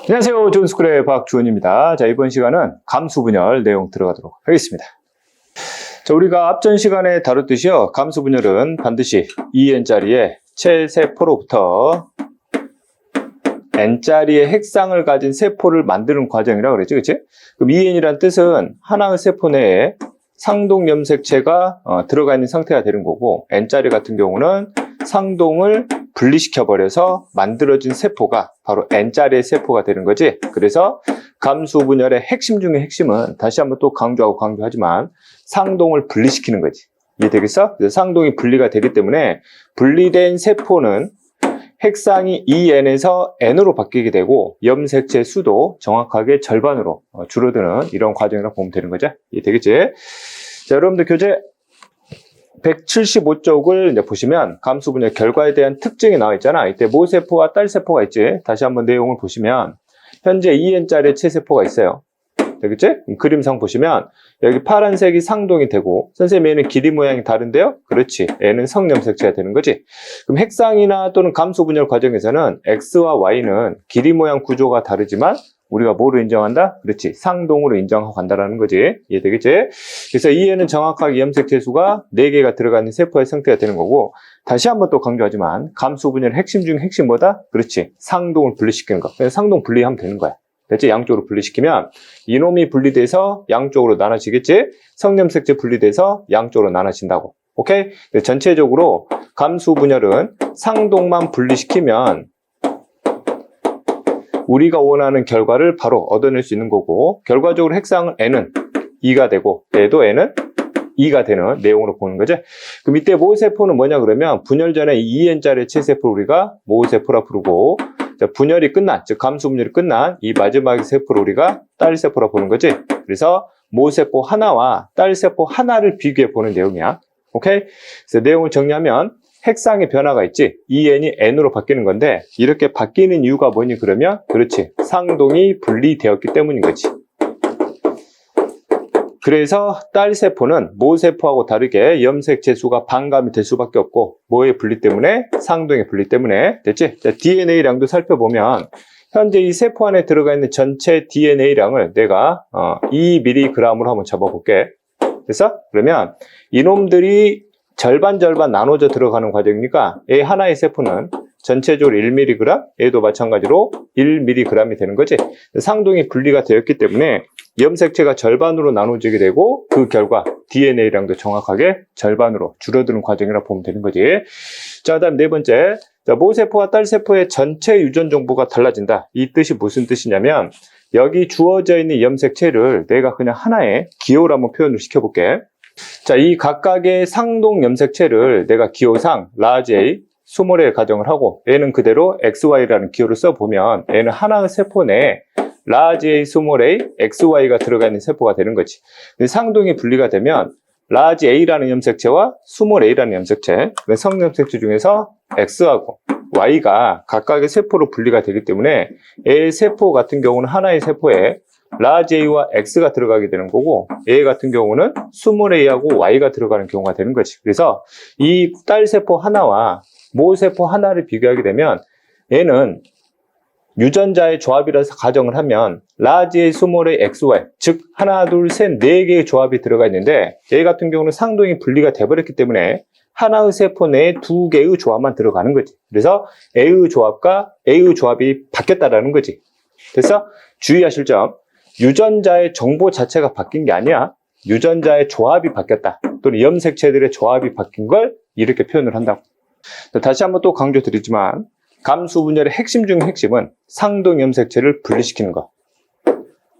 안녕하세요. 존스쿨의 박주원입니다. 자, 이번 시간은 감수분열 내용 들어가도록 하겠습니다. 자, 우리가 앞전 시간에 다뤘듯이요. 감수분열은 반드시 2n짜리의 최세포로부터 n짜리의 핵상을 가진 세포를 만드는 과정이라고 그랬죠. 그치? 그럼 2n이란 뜻은 하나의 세포 내에 상동염색체가 들어가 있는 상태가 되는 거고, n짜리 같은 경우는 상동을 분리시켜버려서 만들어진 세포가 바로 n짜리의 세포가 되는 거지. 그래서 감수분열의 핵심 중의 핵심은 다시 한번 또 강조하지만 상동을 분리시키는 거지. 이해되겠어? 그래서 상동이 분리가 되기 때문에 분리된 세포는 핵상이 2n에서 n으로 바뀌게 되고 염색체 수도 정확하게 절반으로 줄어드는 이런 과정이라고 보면 되는 거죠. 이해되겠지? 자, 여러분들 교재 175쪽을 이제 보시면 감수분열 결과에 대한 특징이 나와 있잖아. 이때 모세포와 딸세포가 있지. 다시 한번 내용을 보시면 현재 2n짜리 체세포가 있어요. 되겠지? 그림상 보시면 여기 파란색이 상동이 되고, 선생님 얘는 길이 모양이 다른데요? 그렇지. 얘는 성염색체가 되는 거지. 그럼 핵상이나 또는 감수분열 과정에서는 X와 Y는 길이 모양 구조가 다르지만 우리가 뭐로 인정한다? 그렇지. 상동으로 인정하고 간다라는 거지. 이해되겠지? 그래서 이에는 정확하게 염색체 수가 4개가 들어가 있는 세포의 상태가 되는 거고, 다시 한번 또 강조하지만 감수분열의 핵심 중 핵심 뭐다? 그렇지. 상동을 분리시키는 거. 그래서 상동 분리하면 되는 거야. 됐지? 양쪽으로 분리시키면 이놈이 분리돼서 양쪽으로 나눠지겠지? 성염색체 분리돼서 양쪽으로 나눠진다고. 오케이? 전체적으로 감수분열은 상동만 분리시키면 우리가 원하는 결과를 바로 얻어낼 수 있는 거고, 결과적으로 핵상은 n은 2가 되고 얘도 n은 2가 되는 내용으로 보는 거죠. 그럼 이때 모세포는 뭐냐 그러면 분열 전에 2n짜리 체세포를 우리가 모세포라 부르고, 자, 분열이 끝난, 즉 감수분열이 끝난 이 마지막 세포를 우리가 딸세포라 보는 거지. 그래서 모세포 하나와 딸세포 하나를 비교해 보는 내용이야. 오케이? 그래서 내용을 정리하면 핵상의 변화가 있지. 2n이 n으로 바뀌는 건데, 이렇게 바뀌는 이유가 뭐니 그러면 그렇지. 상동이 분리되었기 때문인 거지. 그래서 딸세포는 모세포하고 다르게 염색체 수가 반감이 될 수밖에 없고, 뭐의 분리 때문에? 상동의 분리 때문에. 됐지? 자, DNA량도 살펴보면 현재 이 세포 안에 들어가 있는 전체 DNA량을 내가 2mg으로 한번 잡아볼게. 됐어? 그러면 이놈들이 절반 나눠져 들어가는 과정이니까 얘 하나의 세포는 전체적으로 1mg, 얘도 마찬가지로 1mg이 되는 거지. 상동이 분리가 되었기 때문에 염색체가 절반으로 나눠지게 되고, 그 결과 DNA량도 정확하게 절반으로 줄어드는 과정이라고 보면 되는 거지. 자, 다음 네 번째. 자, 모세포와 딸세포의 전체 유전 정보가 달라진다. 이 뜻이 무슨 뜻이냐면, 여기 주어져 있는 염색체를 내가 그냥 하나의 기호로 한번 표현을 시켜볼게. 자, 이 각각의 상동 염색체를 내가 기호상 large A, small A 가정을 하고, 얘는 그대로 XY라는 기호를 써보면 얘는 하나의 세포 내에 large A, small A, XY가 들어가 있는 세포가 되는 거지. 상동이 분리가 되면 large A라는 염색체와 small A라는 염색체, 성염색체 중에서 X하고 Y가 각각의 세포로 분리가 되기 때문에 A 세포 같은 경우는 하나의 세포에 large A와 X가 들어가게 되는 거고, A 같은 경우는 small A하고 Y가 들어가는 경우가 되는 거지. 그래서 이 딸세포 하나와 모세포 하나를 비교하게 되면 얘는 유전자의 조합이라서 가정을 하면 large A, small A, XY, 즉 하나, 둘, 셋, 네 개의 조합이 들어가 있는데, A 같은 경우는 상동이 분리가 돼버렸기 때문에 하나의 세포 내에 두 개의 조합만 들어가는 거지. 그래서 A의 조합과 A의 조합이 바뀌었다라는 거지. 그래서 주의하실 점, 유전자의 정보 자체가 바뀐 게 아니야. 유전자의 조합이 바뀌었다, 또는 염색체들의 조합이 바뀐 걸 이렇게 표현을 한다고. 다시 한번 또 강조드리지만 감수분열의 핵심 중 핵심은 상동 염색체를 분리시키는 거.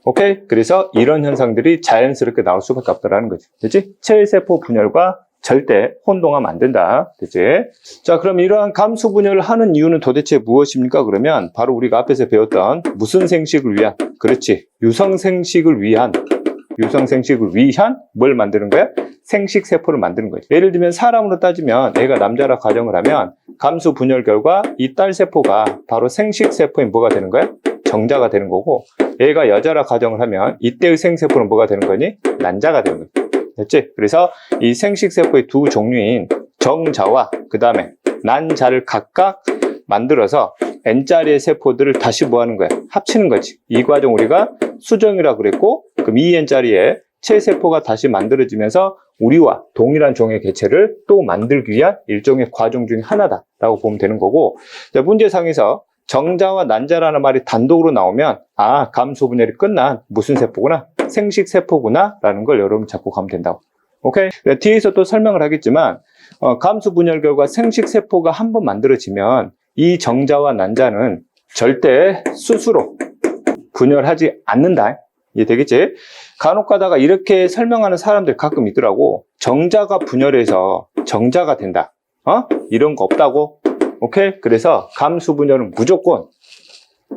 오케이? 그래서 이런 현상들이 자연스럽게 나올 수밖에 없다라는 거지. 그치? 체세포 분열과 절대 혼동하면 안 된다. 그치? 자, 그럼 이러한 감수분열을 하는 이유는 도대체 무엇입니까? 그러면 바로 우리가 앞에서 배웠던 무슨 생식을 위한, 그렇지, 유성생식을 위한 뭘 만드는 거야? 생식세포를 만드는 거지. 예를 들면 사람으로 따지면 애가 남자라 가정을 하면 감수 분열 결과 이 딸세포가 바로 생식세포인 뭐가 되는 거야? 정자가 되는 거고, 얘가 여자라 가정을 하면 이때의 생세포는 뭐가 되는 거니? 난자가 되는 거지. 됐지? 그래서 이 생식세포의 두 종류인 정자와 그 다음에 난자를 각각 만들어서 N자리의 세포들을 다시 뭐 하는 거야? 합치는 거지. 이 과정 우리가 수정이라고 그랬고, 그럼 이 N자리에 체세포가 다시 만들어지면서 우리와 동일한 종의 개체를 또 만들기 위한 일종의 과정 중에 하나다라고 보면 되는 거고, 자, 문제상에서 정자와 난자라는 말이 단독으로 나오면 아, 감수 분열이 끝난 무슨 세포구나? 생식 세포구나 라는 걸 여러분 잡고 가면 된다고. 오케이? 뒤에서 또 설명을 하겠지만 감수 분열 결과 생식 세포가 한번 만들어지면 이 정자와 난자는 절대 스스로 분열하지 않는다. 이해되겠지? 간혹 가다가 이렇게 설명하는 사람들 가끔 있더라고. 정자가 분열해서 정자가 된다. 이런 거 없다고. 오케이? 그래서 감수 분열은 무조건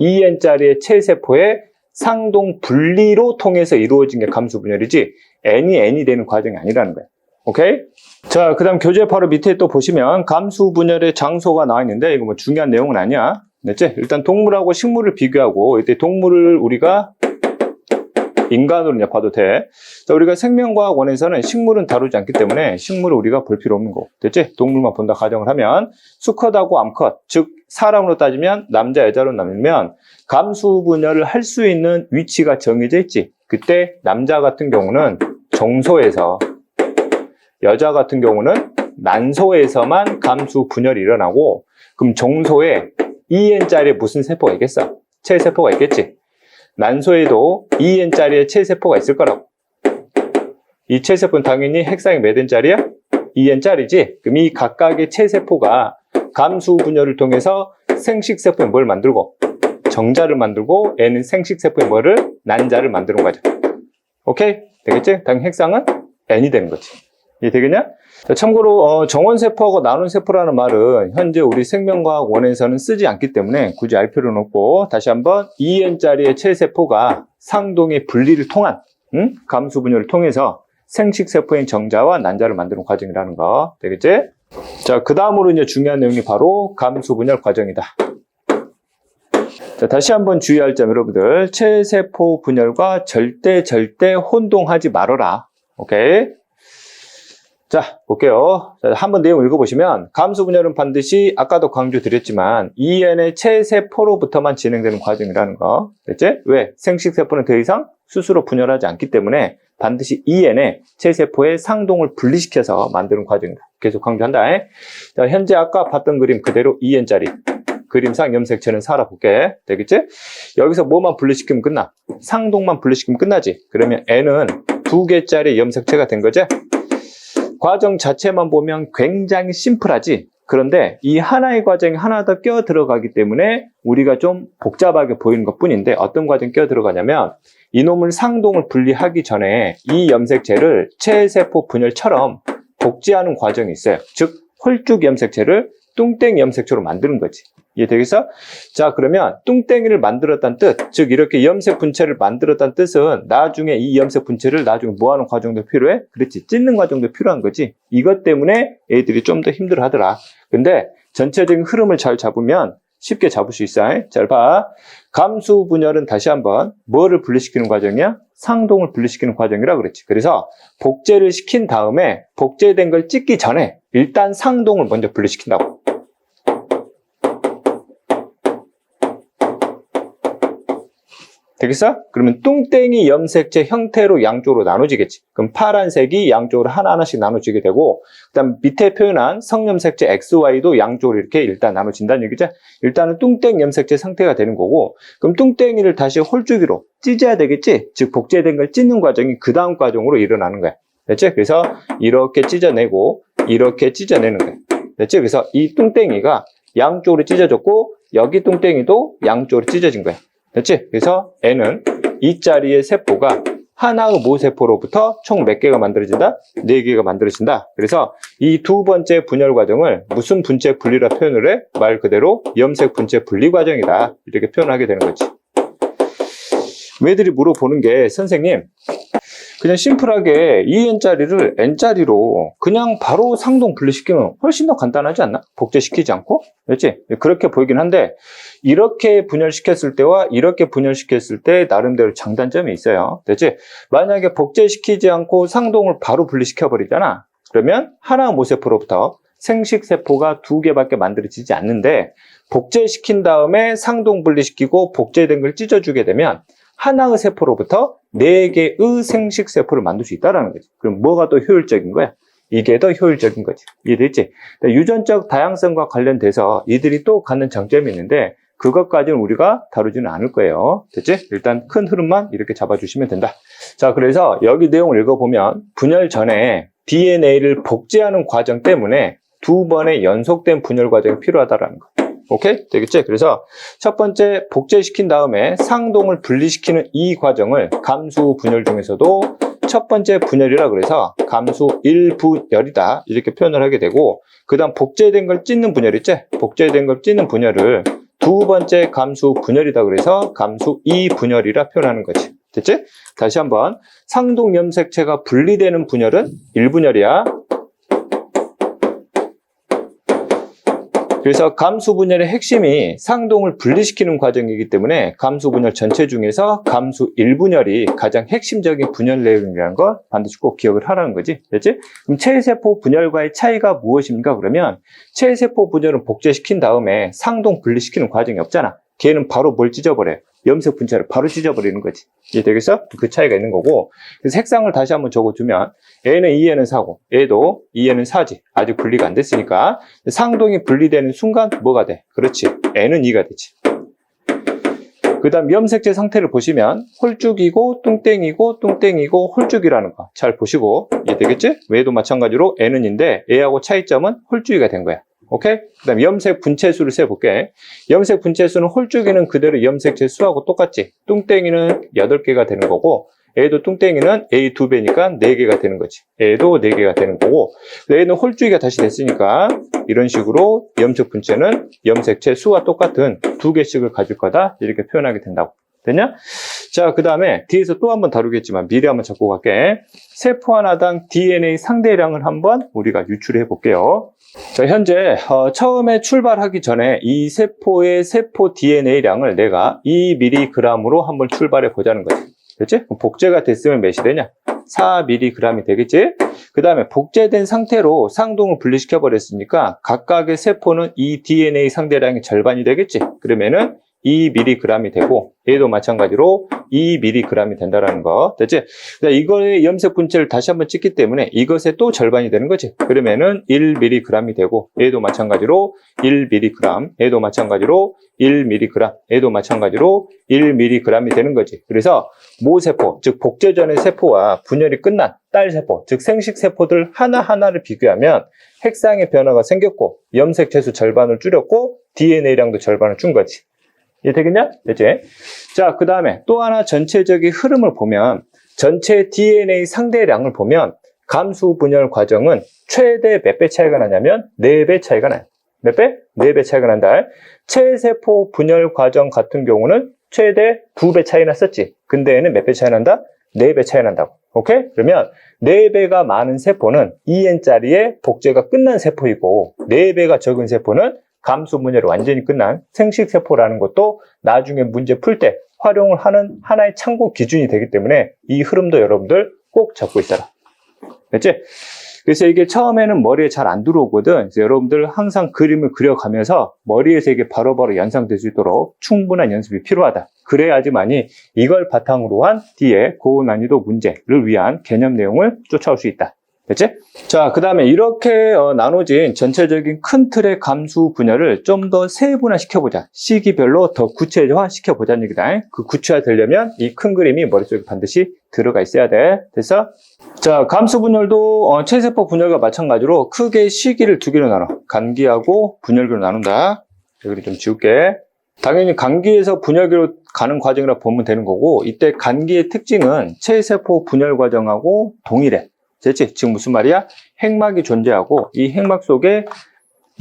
2N짜리의 체세포의 상동 분리로 통해서 이루어진 게 감수 분열이지 N이 되는 과정이 아니라는 거야. 오케이? 자, 그 다음 교재 바로 밑에 또 보시면 감수 분열의 장소가 나와 있는데 이거 뭐 중요한 내용은 아니야. 됐지? 일단 동물하고 식물을 비교하고 이때 동물을 우리가 인간으로 봐도 돼. 자, 우리가 생명과학 원에서는 식물은 다루지 않기 때문에 식물을 우리가 볼 필요 없는 거고. 됐지? 동물만 본다 가정을 하면 수컷하고 암컷, 즉 사람으로 따지면 남자, 여자로 나누면 감수 분열을 할 수 있는 위치가 정해져 있지. 그때 남자 같은 경우는 정소에서, 여자 같은 경우는 난소에서만 감수 분열이 일어나고, 그럼 정소에 2N짜리 무슨 세포가 있겠어? 체세포가 있겠지. 난소에도 2N짜리의 체세포가 있을 거라고. 이 체세포는 당연히 핵상이 몇 N짜리야? 2N짜리지. 그럼 이 각각의 체세포가 감수 분열을 통해서 생식세포에 뭘 만들고? 정자를 만들고 N은 생식세포에 뭐를? 난자를 만드는 거죠. 오케이? 되겠지? 당연히 핵상은 N이 되는 거지. 이해 되겠냐? 자, 참고로 정원세포하고 나눈세포라는 말은 현재 우리 생명과학 원에서는 쓰지 않기 때문에 굳이 알 필요는 없고, 다시 한번 2N짜리의 체세포가 상동의 분리를 통한 감수 분열을 통해서 생식세포인 정자와 난자를 만드는 과정이라는 거. 되겠지? 자, 그 다음으로 이제 중요한 내용이 바로 감수 분열 과정이다. 자, 다시 한번 주의할 점 여러분들, 체세포 분열과 절대 혼동하지 말아라. 오케이? 자, 볼게요. 자, 한번 내용 읽어보시면 감수 분열은 반드시 아까도 강조드렸지만 2N의 체세포로부터만 진행되는 과정이라는 거. 됐지? 왜? 생식세포는 더 이상 스스로 분열하지 않기 때문에 반드시 2N의 체세포의 상동을 분리시켜서 만드는 과정이다. 계속 강조한다. 자, 현재 아까 봤던 그림 그대로 2N짜리 그림상 염색체는 살아볼게. 되겠지? 여기서 뭐만 분리시키면 끝나? 상동만 분리시키면 끝나지. 그러면 N은 2개짜리 염색체가 된 거지? 과정 자체만 보면 굉장히 심플하지. 그런데 이 하나의 과정이 하나 더 껴 들어가기 때문에 우리가 좀 복잡하게 보이는 것 뿐인데, 어떤 과정이 껴 들어가냐면 이놈을 상동을 분리하기 전에 이 염색체를 체세포 분열처럼 복제하는 과정이 있어요. 즉 홀쭉 염색체를 뚱땡이 염색체로 만드는 거지. 이해되겠어? 자, 그러면 뚱땡이를 만들었다는 뜻, 즉 이렇게 염색 분체를 만들었다는 뜻은 나중에 이 염색 분체를 나중에 뭐하는 과정도 필요해? 그렇지, 찢는 과정도 필요한 거지. 이것 때문에 애들이 좀 더 힘들어 하더라. 근데 전체적인 흐름을 잘 잡으면 쉽게 잡을 수 있어. 잘 봐. 감수 분열은 다시 한번 뭐를 분리시키는 과정이야? 상동을 분리시키는 과정이라 그랬지. 그래서 복제를 시킨 다음에 복제된 걸 찢기 전에 일단 상동을 먼저 분리시킨다고. 되겠어? 그러면 뚱땡이 염색체 형태로 양쪽으로 나눠지겠지. 그럼 파란색이 양쪽으로 하나하나씩 나눠지게 되고, 그 다음 밑에 표현한 성염색체 XY도 양쪽으로 이렇게 일단 나눠진다는 얘기죠. 일단은 뚱땡 염색체 상태가 되는 거고, 그럼 뚱땡이를 다시 홀쭉이로 찢어야 되겠지? 즉 복제된 걸 찢는 과정이 그 다음 과정으로 일어나는 거야. 됐지? 그래서 이렇게 찢어내고 이렇게 찢어내는 거야. 됐지? 그래서 이 뚱땡이가 양쪽으로 찢어졌고 여기 뚱땡이도 양쪽으로 찢어진 거야. 됐지? 그래서 N은 이 자리의 세포가 하나의 모세포로부터 총 몇 개가 만들어진다? 4개가 만들어진다. 그래서 이 두 번째 분열 과정을 무슨 분체 분리라 표현을 해? 말 그대로 염색 분체 분리 과정이다. 이렇게 표현하게 되는 거지. 애들이 물어보는 게, 선생님 그냥 심플하게 2N짜리를 N짜리로 그냥 바로 상동 분리시키면 훨씬 더 간단하지 않나? 복제시키지 않고? 그렇지? 그렇게 보이긴 한데, 이렇게 분열시켰을 때와 이렇게 분열시켰을 때 나름대로 장단점이 있어요. 됐지? 만약에 복제시키지 않고 상동을 바로 분리시켜버리잖아. 그러면 하나 모세포로부터 생식세포가 2개밖에 만들어지지 않는데 복제시킨 다음에 상동 분리시키고 복제된 걸 찢어주게 되면 하나의 세포로부터 4개의 생식세포를 만들 수 있다는 거지. 그럼 뭐가 더 효율적인 거야? 이게 더 효율적인 거지. 이해됐지? 유전적 다양성과 관련돼서 이들이 또 갖는 장점이 있는데 그것까지는 우리가 다루지는 않을 거예요. 됐지? 일단 큰 흐름만 이렇게 잡아주시면 된다. 자, 그래서 여기 내용을 읽어보면 분열 전에 DNA를 복제하는 과정 때문에 2번의 연속된 분열 과정이 필요하다는 거. 오케이? 되겠지? 그래서 첫 번째 복제시킨 다음에 상동을 분리시키는 이 과정을 감수 분열 중에서도 첫 번째 분열이라 그래서 감수 1분열이다 이렇게 표현을 하게 되고, 그 다음 복제된 걸 찢는 분열 있지? 복제된 걸 찢는 분열을 두 번째 감수 분열이다 그래서 감수 2분열이라 표현하는 거지. 됐지? 다시 한번, 상동 염색체가 분리되는 분열은 1분열이야. 그래서 감수 분열의 핵심이 상동을 분리시키는 과정이기 때문에 감수 분열 전체 중에서 감수 1분열이 가장 핵심적인 분열 내용이라는 걸 반드시 꼭 기억을 하라는 거지. 됐지? 그럼 체세포 분열과의 차이가 무엇입니까? 그러면 체세포 분열은 복제시킨 다음에 상동 분리시키는 과정이 없잖아. 걔는 바로 뭘 찢어버려요? 염색 분자를 바로 찢어버리는 거지. 이해되겠어? 그 차이가 있는 거고. 그래서 색상을 다시 한번 적어주면 A는 2에는 4고 A도 2에는 4지. 아직 분리가 안 됐으니까 상동이 분리되는 순간 뭐가 돼? 그렇지. N은 2가 되지. 그 다음 염색체 상태를 보시면 홀쭉이고 뚱땡이고 뚱땡이고 홀쭉이라는 거 잘 보시고 이해되겠지? 얘도 마찬가지로 N은 인데 A하고 차이점은 홀쭉이가 된 거야. 오케이? 그 다음 염색 분체수를 세볼게. 염색 분체수는 홀쭉이는 그대로 염색체 수하고 똑같지. 뚱땡이는 8개가 되는 거고, A도 뚱땡이는 A 2배니까 4개가 되는 거지. A도 4개가 되는 거고, A는 홀쭉이가 다시 됐으니까 이런 식으로 염색 분체는 염색체 수와 똑같은 2개씩을 가질 거다 이렇게 표현하게 된다고. 됐냐? 자, 그 다음에 뒤에서 또 한번 다루겠지만 미리 한번 적고 갈게. 세포 하나당 DNA 상대량을 한번 우리가 유출해 볼게요. 자, 현재 처음에 출발하기 전에 이 세포의 세포 DNA량을 내가 2mg으로 한번 출발해 보자는 거지. 그렇지? 복제가 됐으면 몇이 되냐? 4mg이 되겠지? 그 다음에 복제된 상태로 상동을 분리시켜 버렸으니까 각각의 세포는 이 DNA 상대량의 절반이 되겠지? 그러면은 2mg이 되고, 얘도 마찬가지로 2mg이 된다는 거. 됐지? 이거의 염색 분체를 다시 한번 찍기 때문에 이것의 또 절반이 되는 거지. 그러면은 1mg이 되고, 얘도 마찬가지로 1mg, 얘도 마찬가지로 1mg, 얘도 마찬가지로 1mg이 되는 거지. 그래서 모세포, 즉 복제 전의 세포와 분열이 끝난 딸세포, 즉 생식세포들 하나하나를 비교하면 핵상의 변화가 생겼고, 염색체수 절반을 줄였고, DNA량도 절반을 준 거지. 이해되겠냐? 됐지? 자, 그 다음에 또 하나 전체적인 흐름을 보면 전체 DNA 상대량을 보면 감수 분열 과정은 최대 몇 배 차이가 나냐면 4배 차이가 나요. 몇 배? 4배 차이가 난다. 체세포 분열 과정 같은 경우는 최대 2배 차이 났었지. 근데 얘는 몇 배 차이 난다? 4배 차이 난다고. 오케이? 그러면 4배가 많은 세포는 2N짜리의 복제가 끝난 세포이고 4배가 적은 세포는 감수 분열이 완전히 끝난 생식세포라는 것도 나중에 문제 풀 때 활용을 하는 하나의 참고 기준이 되기 때문에 이 흐름도 여러분들 꼭 잡고 있어라. 됐지? 그래서 이게 처음에는 머리에 잘 안 들어오거든. 그래서 여러분들 항상 그림을 그려가면서 머리에서 이게 바로바로 연상될 수 있도록 충분한 연습이 필요하다. 그래야지만이 이걸 바탕으로 한 뒤에 고난이도 문제를 위한 개념 내용을 쫓아올 수 있다. 됐지? 자, 그 다음에 이렇게 나눠진 전체적인 큰 틀의 감수 분열을 좀 더 세분화 시켜보자. 시기별로 더 구체화 시켜보자는 얘기다. 그 구체화 되려면 이 큰 그림이 머릿속에 반드시 들어가 있어야 돼. 됐어? 자, 감수 분열도 체세포 분열과 마찬가지로 크게 시기를 2개로 나눠. 간기하고 분열기로 나눈다. 여기 좀 지울게. 당연히 간기에서 분열기로 가는 과정이라 보면 되는 거고, 이때 간기의 특징은 체세포 분열 과정하고 동일해. 됐지? 지금 무슨 말이야? 핵막이 존재하고 이 핵막 속에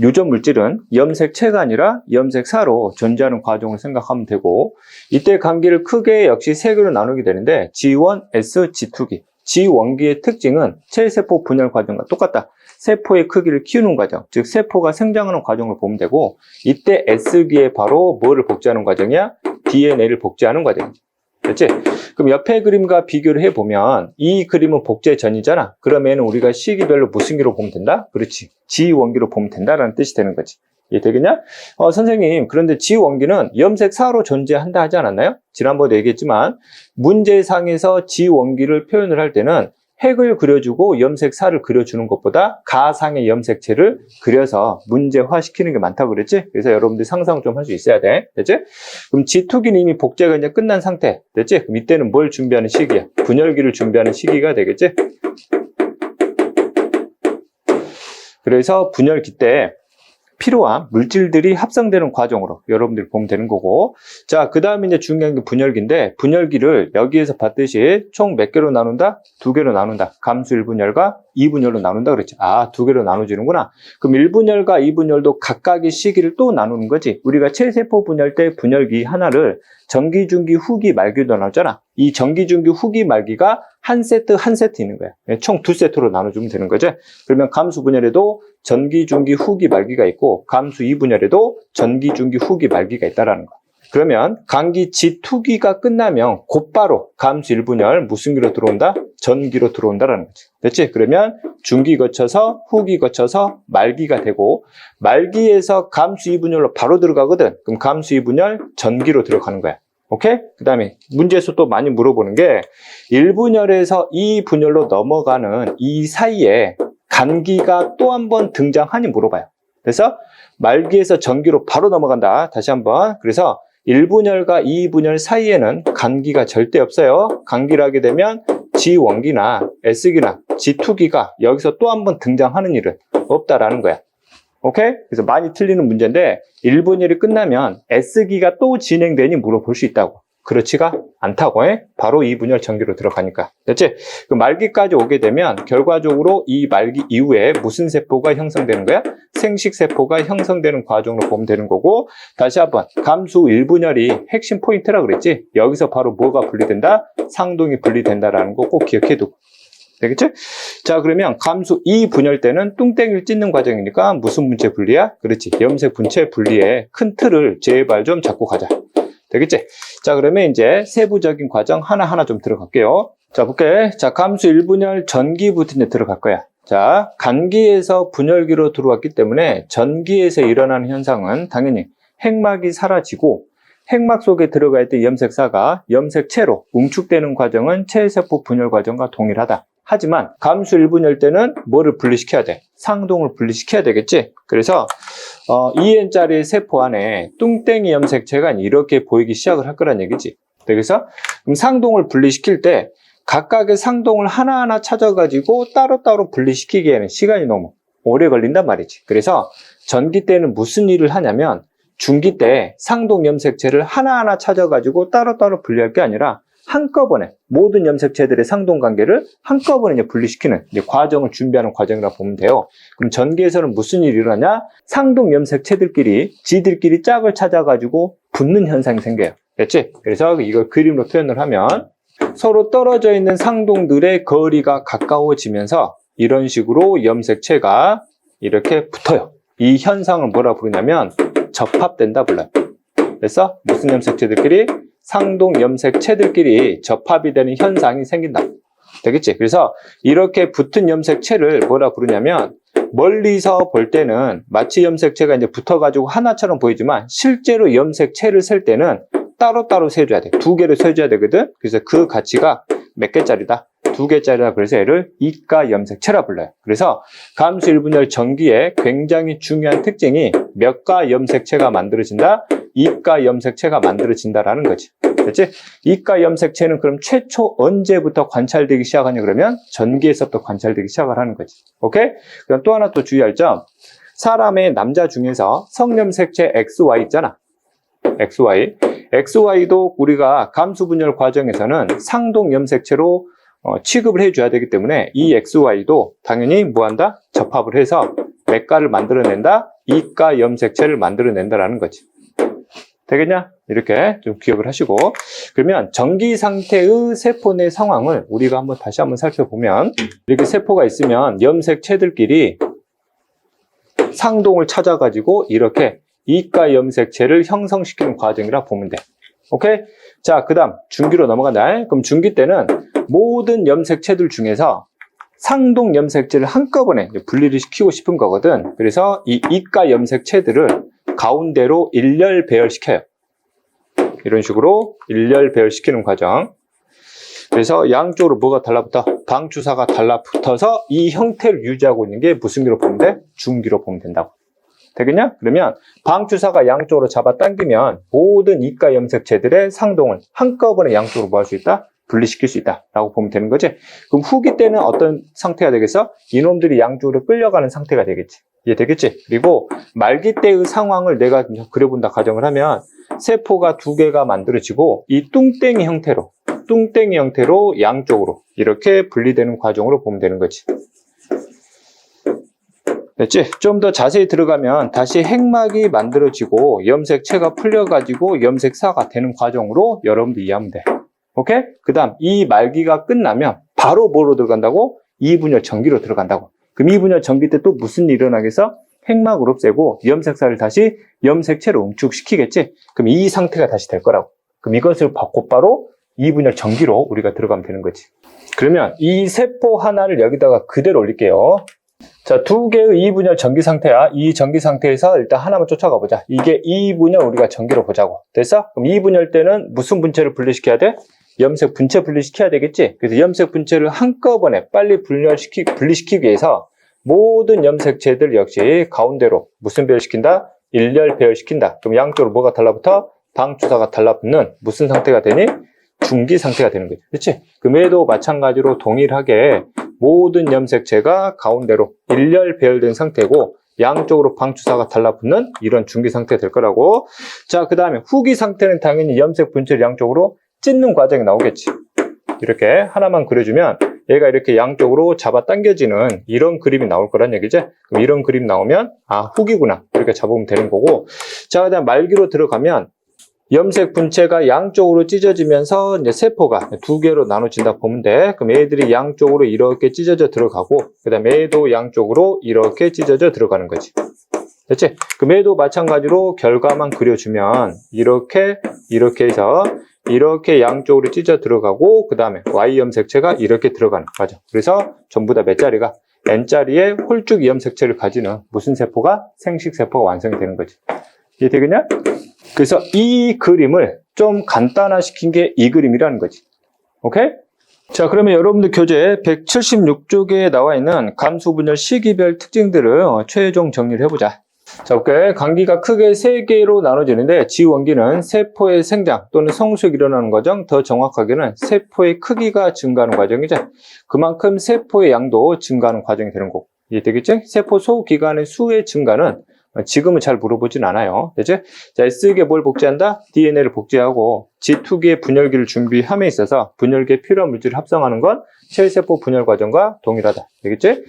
유전 물질은 염색체가 아니라 염색사로 존재하는 과정을 생각하면 되고, 이때 간기를 크게 역시 3개로 나누게 되는데 G1, S, G2기. G1기의 특징은 체세포 분열 과정과 똑같다. 세포의 크기를 키우는 과정, 즉 세포가 생장하는 과정을 보면 되고, 이때 S기에 바로 뭐를 복제하는 과정이야? DNA를 복제하는 과정이지. 됐지? 그럼 옆에 그림과 비교를 해보면 이 그림은 복제전이잖아. 그러면 우리가 시기별로 무슨 기로 보면 된다? 그렇지. 지원기로 보면 된다라는 뜻이 되는 거지. 이해되겠냐? 선생님, 그런데 지원기는 염색사로 존재한다 하지 않았나요? 지난번에 얘기했지만 문제상에서 지원기를 표현을 할 때는 핵을 그려주고 염색사를 그려주는 것보다 가상의 염색체를 그려서 문제화시키는 게 많다고 그랬지? 그래서 여러분들이 상상을 좀 할 수 있어야 돼. 됐지? 그럼 G2기는 이미 복제가 이제 끝난 상태. 됐지? 그럼 이때는 뭘 준비하는 시기야? 분열기를 준비하는 시기가 되겠지? 그래서 분열기 때 필요한 물질들이 합성되는 과정으로 여러분들이 보면 되는 거고, 자, 그 다음에 이제 중요한 게 분열기인데, 분열기를 여기에서 봤듯이 총 몇 개로 나눈다? 2개로 나눈다. 감수 1분열과 2분열로 나눈다 그랬지. 아, 2개로 나눠지는구나. 그럼 1분열과 2분열도 각각의 시기를 또 나누는 거지. 우리가 체세포 분열 때 분열기 하나를 전기, 중기, 후기, 말기도 나눴잖아. 이 전기, 중기, 후기, 말기가 한 세트 있는 거야. 총 2세트로 나눠주면 되는 거지. 그러면 감수 분열에도 전기, 중기, 후기, 말기가 있고, 감수 2분열에도 전기, 중기, 후기, 말기가 있다라는 거. 그러면 간기 G2기가 끝나면 곧바로 감수 1분열 무슨 기로 들어온다? 전기로 들어온다라는 거지. 됐지? 그러면 중기 거쳐서 후기 거쳐서 말기가 되고, 말기에서 감수 2분열로 바로 들어가거든. 그럼 감수 2분열 전기로 들어가는 거야. 오케이? 그 다음에 문제에서 또 많이 물어보는 게 1분열에서 2분열로 넘어가는 이 사이에 간기가 또 한 번 등장하니 물어봐요. 그래서 말기에서 전기로 바로 넘어간다. 다시 한번. 그래서 1분열과 2분열 사이에는 간기가 절대 없어요. 간기를 하게 되면 G원기나 S기나 G2기가 여기서 또 한 번 등장하는 일은 없다라는 거야. 오케이? 그래서 많이 틀리는 문제인데 1분열이 끝나면 S기가 또 진행되니 물어볼 수 있다고. 그렇지가 않다고 해. 바로 2분열 전기로 들어가니까. 됐지? 그 말기까지 오게 되면 결과적으로 이 말기 이후에 무슨 세포가 형성되는 거야? 생식세포가 형성되는 과정으로 보면 되는 거고, 다시 한번 감수 1분열이 핵심 포인트라고 그랬지? 여기서 바로 뭐가 분리된다? 상동이 분리된다라는 거 꼭 기억해두고. 되겠지? 자, 그러면 감수 2분열 때는 뚱땡이를 찢는 과정이니까 무슨 분체 분리야? 그렇지. 염색 분체 분리의 큰 틀을 제발 좀 잡고 가자. 되겠지? 자, 그러면 이제 세부적인 과정 하나하나 좀 들어갈게요. 자, 볼게. 자, 감수 1분열 전기부터 이제 들어갈 거야. 자, 간기에서 분열기로 들어왔기 때문에 전기에서 일어나는 현상은 당연히 핵막이 사라지고, 핵막 속에 들어가 있던 염색사가 염색체로 응축되는 과정은 체세포 분열 과정과 동일하다. 하지만 감수 1분열 때는 뭐를 분리시켜야 돼? 상동을 분리시켜야 되겠지? 그래서 2N짜리 세포 안에 뚱땡이 염색체가 이렇게 보이기 시작을 할 거란 얘기지. 그래서 그럼 상동을 분리시킬 때 각각의 상동을 하나하나 찾아가지고 따로따로 분리시키기에는 시간이 너무 오래 걸린단 말이지. 그래서 전기 때는 무슨 일을 하냐면 중기 때 상동 염색체를 하나하나 찾아가지고 따로따로 분리할 게 아니라 한꺼번에 모든 염색체들의 상동 관계를 한꺼번에 이제 분리시키는 이제 과정을 준비하는 과정이라고 보면 돼요. 그럼 전기에서는 무슨 일이 일어나냐? 상동 염색체들끼리 지들끼리 짝을 찾아가지고 붙는 현상이 생겨요. 됐지? 그래서 이걸 그림으로 표현을 하면 서로 떨어져 있는 상동들의 거리가 가까워지면서 이런 식으로 염색체가 이렇게 붙어요. 이 현상을 뭐라 부르냐면 접합된다 불러요. 그래서 무슨 염색체들끼리? 상동 염색체들끼리 접합이 되는 현상이 생긴다. 되겠지? 그래서 이렇게 붙은 염색체를 뭐라 부르냐면 멀리서 볼 때는 마치 염색체가 이제 붙어가지고 하나처럼 보이지만 실제로 염색체를 셀 때는 따로따로 세줘야 돼. 2개를 세줘야 되거든? 그래서 그 가치가 몇 개짜리다? 2개짜리라 그래서 얘를 이가 염색체라 불러요. 그래서 감수 1분열 전기의 굉장히 중요한 특징이 몇 가 염색체가 만들어진다? 이가 염색체가 만들어진다라는 거지. 됐지? 이가 염색체는 그럼 최초 언제부터 관찰되기 시작하냐 그러면 전기에서부터 관찰되기 시작을 하는 거지. 오케이? 그럼 또 하나 또 주의할 점. 사람의 남자 중에서 성염색체 XY 있잖아. XY도 우리가 감수 분열 과정에서는 상동 염색체로 취급을 해줘야 되기 때문에 이 XY도 당연히 뭐한다? 접합을 해서 몇 가를 만들어낸다? 이가 염색체를 만들어낸다라는 거지. 되겠냐? 이렇게 좀 기억을 하시고, 그러면 전기 상태의 세포 내 상황을 우리가 다시 한번 살펴보면, 이렇게 세포가 있으면 염색체들끼리 상동을 찾아가지고 이렇게 이가 염색체를 형성시키는 과정이라 보면 돼. 오케이? 자, 그 다음 중기로 넘어간다. 그럼 중기 때는 모든 염색체들 중에서 상동 염색체를 한꺼번에 분리를 시키고 싶은 거거든. 그래서 이 이가 염색체들을 가운데로 일렬 배열시켜요. 이런 식으로 일렬 배열시키는 과정. 그래서 양쪽으로 뭐가 달라붙어? 방주사가 달라붙어서 이 형태를 유지하고 있는 게 무슨 기로 보면 돼? 중기로 보면 된다고. 되겠냐? 그러면 방주사가 양쪽으로 잡아당기면 모든 이가 염색체들의 상동을 한꺼번에 양쪽으로 뭐 할 수 있다? 분리시킬 수 있다 라고 보면 되는 거지. 그럼 후기 때는 어떤 상태가 되겠어? 이놈들이 양쪽으로 끌려가는 상태가 되겠지. 이해되겠지? 그리고 말기 때의 상황을 내가 그려본다 가정을 하면 세포가 두 개가 만들어지고 이 뚱땡이 형태로 양쪽으로 이렇게 분리되는 과정으로 보면 되는 거지. 됐지? 좀 더 자세히 들어가면 다시 핵막이 만들어지고 염색체가 풀려가지고 염색사가 되는 과정으로 여러분들 이해하면 돼. 오케이? 그 다음 이 말기가 끝나면 바로 뭐로 들어간다고? 이분열 전기로 들어간다고. 그럼 이분열 전기 때 또 무슨 일이 일어나겠어? 핵막을 없애고 염색사를 다시 염색체로 응축시키겠지? 그럼 이 상태가 다시 될 거라고. 그럼 이것을 곧바로 이분열 전기로 우리가 들어가면 되는 거지. 그러면 이 세포 하나를 여기다가 그대로 올릴게요. 자, 두 개의 이분열 전기 상태야. 이 전기 상태에서 일단 하나만 쫓아가 보자. 이게 이분열 우리가 전기로 보자고. 됐어? 그럼 이분열 때는 무슨 분체를 분리시켜야 돼? 염색 분체 분리시켜야 되겠지? 그래서 염색 분체를 한꺼번에 빨리 분리시키기 위해서 모든 염색체들 역시 가운데로 무슨 배열시킨다? 일렬 배열시킨다. 그럼 양쪽으로 뭐가 달라붙어? 방주사가 달라붙는 무슨 상태가 되니? 중기 상태가 되는 거지. 그렇지? 금에도 마찬가지로 동일하게 모든 염색체가 가운데로 일렬 배열된 상태고 양쪽으로 방주사가 달라붙는 이런 중기 상태가 될 거라고. 자, 그 다음에 후기 상태는 당연히 염색 분체를 양쪽으로 찢는 과정이 나오겠지. 이렇게 하나만 그려주면 얘가 이렇게 양쪽으로 잡아당겨지는 이런 그림이 나올 거란 얘기지. 그럼 이런 그림 나오면 아, 후기구나 이렇게 잡으면 되는 거고. 자, 그 다음 말기로 들어가면 염색 분체가 양쪽으로 찢어지면서 이제 세포가 두 개로 나눠진다 보면 돼. 그럼 얘들이 양쪽으로 이렇게 찢어져 들어가고, 그 다음에 얘도 양쪽으로 이렇게 찢어져 들어가는 거지. 됐지? 그럼 얘도 마찬가지로 결과만 그려주면 이렇게 해서 이렇게 양쪽으로 찢어 들어가고, 그 다음에 Y 염색체가 이렇게 들어가는 거죠. 그래서 전부 다 몇 자리가? N자리의 홀쭉 염색체를 가지는 무슨 세포가? 생식세포가 완성이 되는 거지. 이해되겠냐? 그래서 이 그림을 좀 간단화시킨 게 이 그림이라는 거지. 오케이? 자, 그러면 여러분들 교재 176쪽에 나와 있는 감수분열 시기별 특징들을 최종 정리를 해보자. 자, 오케이. 간기가 크게 3개로 나눠지는데 지원기는 세포의 생장 또는 성숙이 일어나는 과정, 더 정확하게는 세포의 크기가 증가하는 과정이죠. 그만큼 세포의 양도 증가하는 과정이 되는 거고. 이해되겠지? 세포 소기관의 수의 증가는 지금은 잘 물어보진 않아요. 그죠? 자, S에게 뭘 복제한다? DNA를 복제하고 G2기의 분열기를 준비함에 있어서 분열기에 필요한 물질을 합성하는 건 셀세포 분열 과정과 동일하다. 되겠지?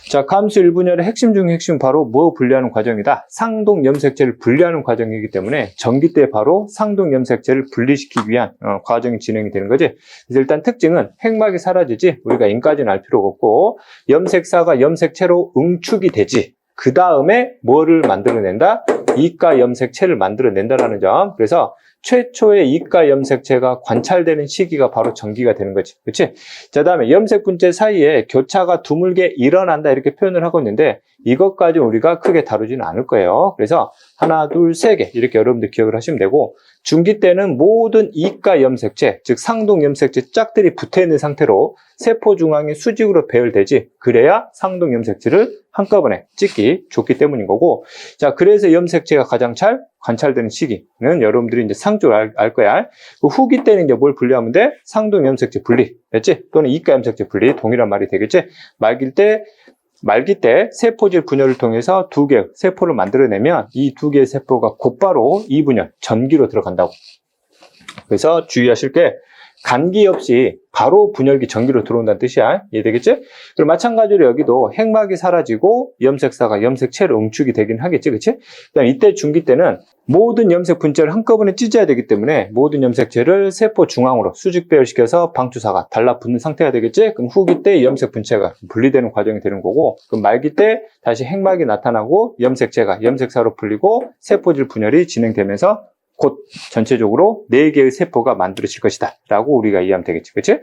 자, 감수 1분열의 핵심 중의 핵심은 바로 뭐 분리하는 과정이다? 상동 염색체를 분리하는 과정이기 때문에 전기 때 바로 상동 염색체를 분리시키기 위한 과정이 진행이 되는 거지. 그래서 일단 특징은 핵막이 사라지지 우리가 인까지는 알 필요가 없고 염색사가 염색체로 응축이 되지. 그 다음에 뭐를 만들어낸다? 이가 염색체를 만들어낸다라는 점. 그래서 최초의 이가 염색체가 관찰되는 시기가 바로 전기가 되는 거지. 그렇지? 자, 다음에 염색 분체 사이에 교차가 드물게 일어난다 이렇게 표현을 하고 있는데 이것까지 우리가 크게 다루지는 않을 거예요. 그래서 하나, 둘, 세 개 이렇게 여러분들 기억을 하시면 되고 중기 때는 모든 이가 염색체, 즉 상동 염색체 짝들이 붙어있는 상태로 세포 중앙이 수직으로 배열되지 그래야 상동 염색체를 한꺼번에 찍기 좋기 때문인 거고. 자, 그래서 염색체가 가장 잘 관찰되는 시기는 여러분들이 이제 상적으로 알 거야. 그 후기 때는 이제 뭘 분리하면 돼? 상동 염색체 분리, 됐지? 또는 이가 염색체 분리, 동일한 말이 되겠지? 말기 때 세포질 분열을 통해서 두 개의 세포를 만들어내면 이 두 개의 세포가 곧바로 이분열, 전기로 들어간다고. 그래서 주의하실 게 간기 없이 바로 분열기 전기로 들어온다는 뜻이야. 이해되겠지? 그리고 마찬가지로 여기도 핵막이 사라지고 염색사가 염색체로 응축이 되긴 하겠지. 그치? 그다음 이때 중기 때는 모든 염색 분체를 한꺼번에 찢어야 되기 때문에 모든 염색체를 세포 중앙으로 수직 배열시켜서 방주사가 달라붙는 상태가 되겠지? 그럼 후기 때 염색 분체가 분리되는 과정이 되는 거고, 그럼 말기 때 다시 핵막이 나타나고 염색체가 염색사로 풀리고 세포질 분열이 진행되면서 곧 전체적으로 4개의 세포가 만들어질 것이다 라고 우리가 이해하면 되겠지. 그치?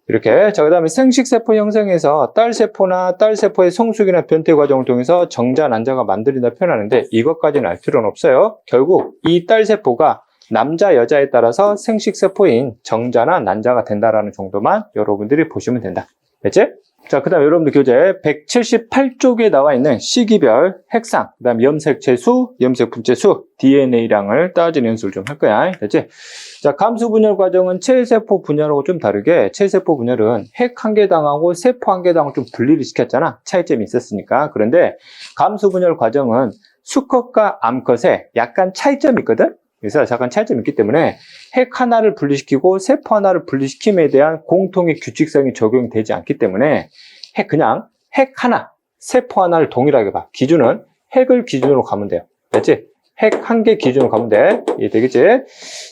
이렇게. 자, 그 다음에 생식세포 형성에서 딸세포나 딸세포의 성숙이나 변태 과정을 통해서 정자, 난자가 만들어진다 표현하는데 이것까지는 알 필요는 없어요. 결국 이 딸세포가 남자, 여자에 따라서 생식세포인 정자나 난자가 된다라는 정도만 여러분들이 보시면 된다. 됐지? 자, 그 다음 여러분들 교재 178쪽에 나와 있는 시기별, 핵상, 그 다음 염색체수, 염색분체수, DNA량을 따지는 연습을 좀 할 거야. 됐지? 자, 감수 분열 과정은 체세포 분열하고 좀 다르게 체세포 분열은 핵 한 개당하고 세포 한 개당을 좀 분리를 시켰잖아. 차이점이 있었으니까. 그런데 감수 분열 과정은 수컷과 암컷에 약간 차이점이 있거든? 그래서 잠깐 차이점이 있기 때문에 핵 하나를 분리시키고 세포 하나를 분리시킴에 대한 공통의 규칙성이 적용되지 않기 때문에 그냥 핵 하나, 세포 하나를 동일하게 봐. 기준은 핵을 기준으로 가면 돼요. 됐지? 핵 한 개 기준으로 가면 돼. 이해되겠지?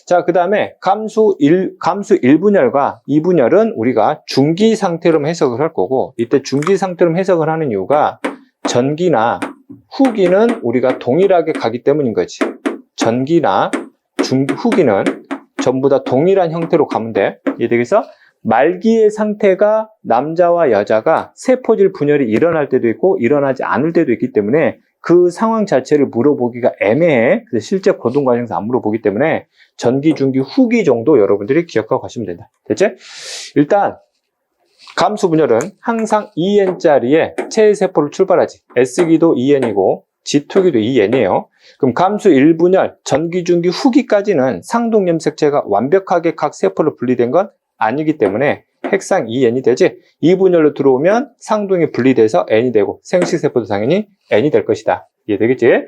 자, 그 다음에 감수 1분열과 2분열은 우리가 중기 상태로 해석을 할 거고, 이때 중기 상태로 해석을 하는 이유가 전기나 후기는 우리가 동일하게 가기 때문인 거지. 전기나 후기는 전부 다 동일한 형태로 가면 돼. 이해되겠어? 말기의 상태가 남자와 여자가 세포질 분열이 일어날 때도 있고 일어나지 않을 때도 있기 때문에 그 상황 자체를 물어보기가 애매해. 그래서 실제 고등 과정에서 안 물어보기 때문에 전기, 중기, 후기 정도 여러분들이 기억하고 가시면 된다. 됐지? 일단 감수 분열은 항상 2N짜리의 체세포를 출발하지. S기도 2N이고 G2기도 2N이에요. 그럼 감수 1분열, 전기, 중기, 후기까지는 상동염색체가 완벽하게 각 세포로 분리된 건 아니기 때문에 핵상 2N이 되지. 2분열로 들어오면 상동이 분리돼서 N이 되고 생식세포도 당연히 N이 될 것이다. 이해되겠지?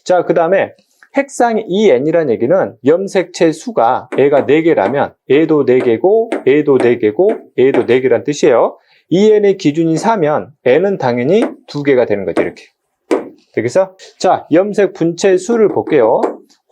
자, 그 다음에 핵상 2N이라는 얘기는 염색체 수가 애가 4개라면 애도 4개고 애도 4개고 애도 4개란 뜻이에요. 2N의 기준이 4면 N은 당연히 2개가 되는 거죠. 이렇게. 되겠어? 자, 염색 분체 수를 볼게요.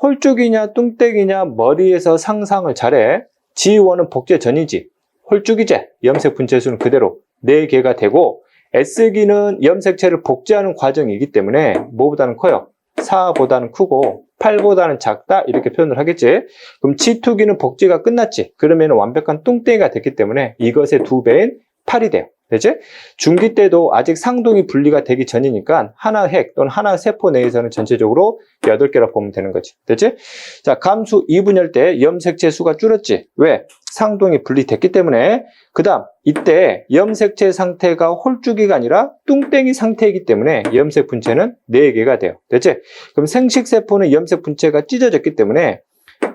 홀쭉이냐 뚱땡이냐 머리에서 상상을 잘해. G1은 복제 전이지. 홀쭉이제. 염색 분체 수는 그대로 4개가 되고 S기는 염색체를 복제하는 과정이기 때문에 뭐보다는 커요? 4보다는 크고 8보다는 작다 이렇게 표현을 하겠지. 그럼 G2기는 복제가 끝났지. 그러면 완벽한 뚱땡이가 됐기 때문에 이것의 2배인 8이 돼요. 되지? 중기 때도 아직 상동이 분리가 되기 전이니까 하나 핵 또는 하나 세포 내에서는 전체적으로 8개라 보면 되는 거지. 됐지? 자, 감수 2분열 때 염색체 수가 줄었지. 왜? 상동이 분리됐기 때문에. 그 다음 이때 염색체 상태가 홀쭉이가 아니라 뚱땡이 상태이기 때문에 염색 분체는 4개가 돼요. 됐지? 그럼 생식세포는 염색 분체가 찢어졌기 때문에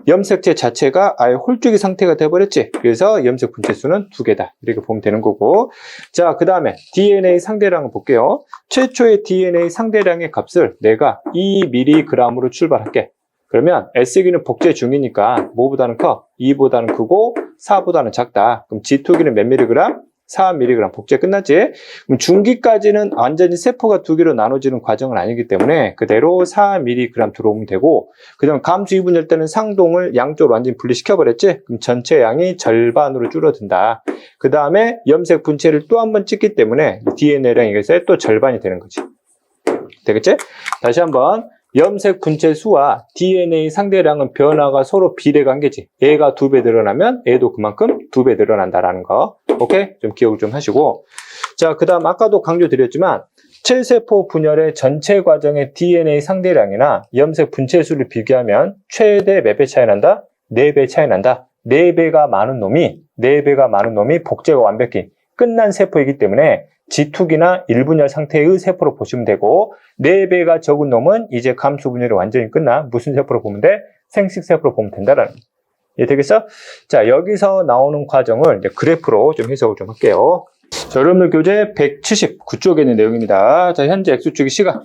염색체 자체가 아예 홀쭉이 상태가 돼버렸지. 그래서 염색 분체 수는 2개다. 이렇게 보면 되는 거고. 자, 그 다음에 DNA 상대량을 볼게요. 최초의 DNA 상대량의 값을 내가 2mg으로 출발할게. 그러면 S기는 복제 중이니까 뭐보다는 커? 2보다는 크고 4보다는 작다. 그럼 G2기는 몇 mg? 4mg 복제 끝났지? 그럼 중기까지는 완전히 세포가 2개로 나눠지는 과정은 아니기 때문에 그대로 4mg 들어오면 되고, 그 다음 감수 2분열 때는 상동을 양쪽으로 완전히 분리시켜버렸지? 그럼 전체 양이 절반으로 줄어든다. 그 다음에 염색 분체를 또 한 번 찍기 때문에 DNA량 이것의 또 절반이 되는 거지. 되겠지? 다시 한번. 염색 분체 수와 DNA 상대량은 변화가 서로 비례관계지. A가 2배 늘어나면 A도 그만큼 2배 늘어난다라는 거. 오케이? 좀 기억을 좀 하시고. 자, 그 다음 아까도 강조드렸지만 체세포 분열의 전체 과정의 DNA 상대량이나 염색 분체 수를 비교하면 최대 몇 배 차이 난다? 4배 차이 난다. 4배가 많은 놈이 복제가 완벽히 끝난 세포이기 때문에 G2기나 1분열 상태의 세포로 보시면 되고, 4배가 적은 놈은 이제 감수 분열이 완전히 끝나 무슨 세포로 보면 돼? 생식세포로 보면 된다라는 거예요. 이해되겠어? 자, 여기서 나오는 과정을 이제 그래프로 좀 해석을 좀 할게요. 자, 여러분들 교재 179쪽에 있는 내용입니다. 자, 현재 X축이 시간.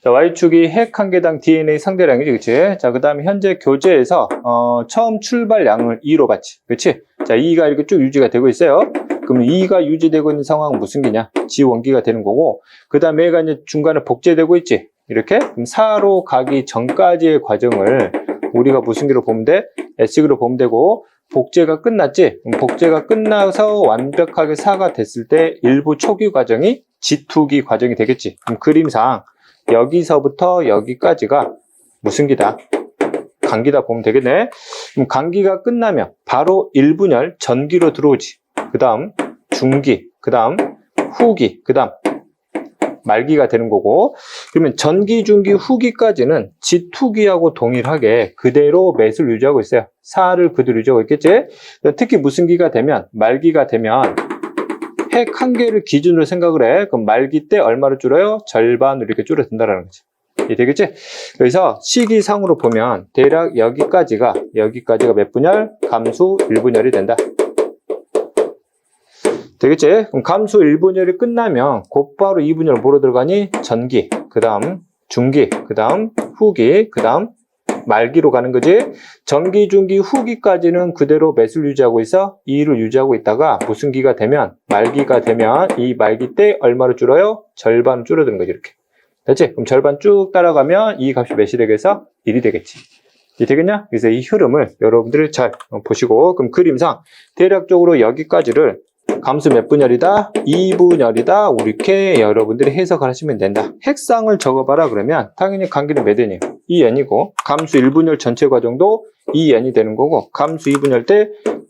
자, Y축이 핵 한 개당 DNA 상대량이지, 그치? 자, 그 다음에 현재 교재에서, 처음 출발량을 2로 봤지, 그치? 자, 2가 이렇게 쭉 유지가 되고 있어요. 그럼 2가 유지되고 있는 상황은 무슨 기냐? G1기가 되는 거고, 그 다음에 얘가 이제 중간에 복제되고 있지? 이렇게? 그럼 4로 가기 전까지의 과정을 우리가 무슨 기로 보면 돼? S기로 보면 되고, 복제가 끝났지? 그럼 복제가 끝나서 완벽하게 4가 됐을 때 일부 초기 과정이 G2기 과정이 되겠지? 그럼 그림상 여기서부터 여기까지가 무슨 기다? 간기다 보면 되겠네. 그럼 간기가 끝나면 바로 1분열 전기로 들어오지. 그 다음 중기, 그 다음 후기, 그 다음 말기가 되는 거고, 그러면 전기, 중기, 후기까지는 지투기하고 동일하게 그대로 매수를 유지하고 있어요. 사를 그대로 유지하고 있겠지? 특히 무슨 기가 되면, 말기가 되면 핵 한 개를 기준으로 생각을 해. 그럼 말기 때 얼마로 줄어요? 절반으로 이렇게 줄어든다는 거지. 되겠지? 그래서 시기상으로 보면 대략 여기까지가 몇 분열? 감수 1분열이 된다. 되겠지? 그럼 감수 1분열이 끝나면 곧바로 2분열 뭐로 들어가니? 전기, 그 다음 중기, 그 다음 후기, 그 다음 말기로 가는 거지. 전기, 중기, 후기까지는 그대로 매수를 유지하고 있어. 2를 유지하고 있다가 무슨 기가 되면, 말기가 되면 이 말기 때 얼마로 줄어요? 절반 줄어드는 거지, 이렇게. 됐지? 그럼 절반 쭉 따라가면 이 값이 몇이 되겠어? 1이 되겠지. 이 되겠냐? 그래서 이 흐름을 여러분들이 잘 보시고, 그럼 그림상 대략적으로 여기까지를 감수 몇 분열이다? 2분열이다. 이렇게 여러분들이 해석을 하시면 된다. 핵상을 적어봐라 그러면 당연히 간기는 몇 n이에요? 2n이고, 감수 1분열 전체 과정도 2n이 되는 거고, 감수 2분열 때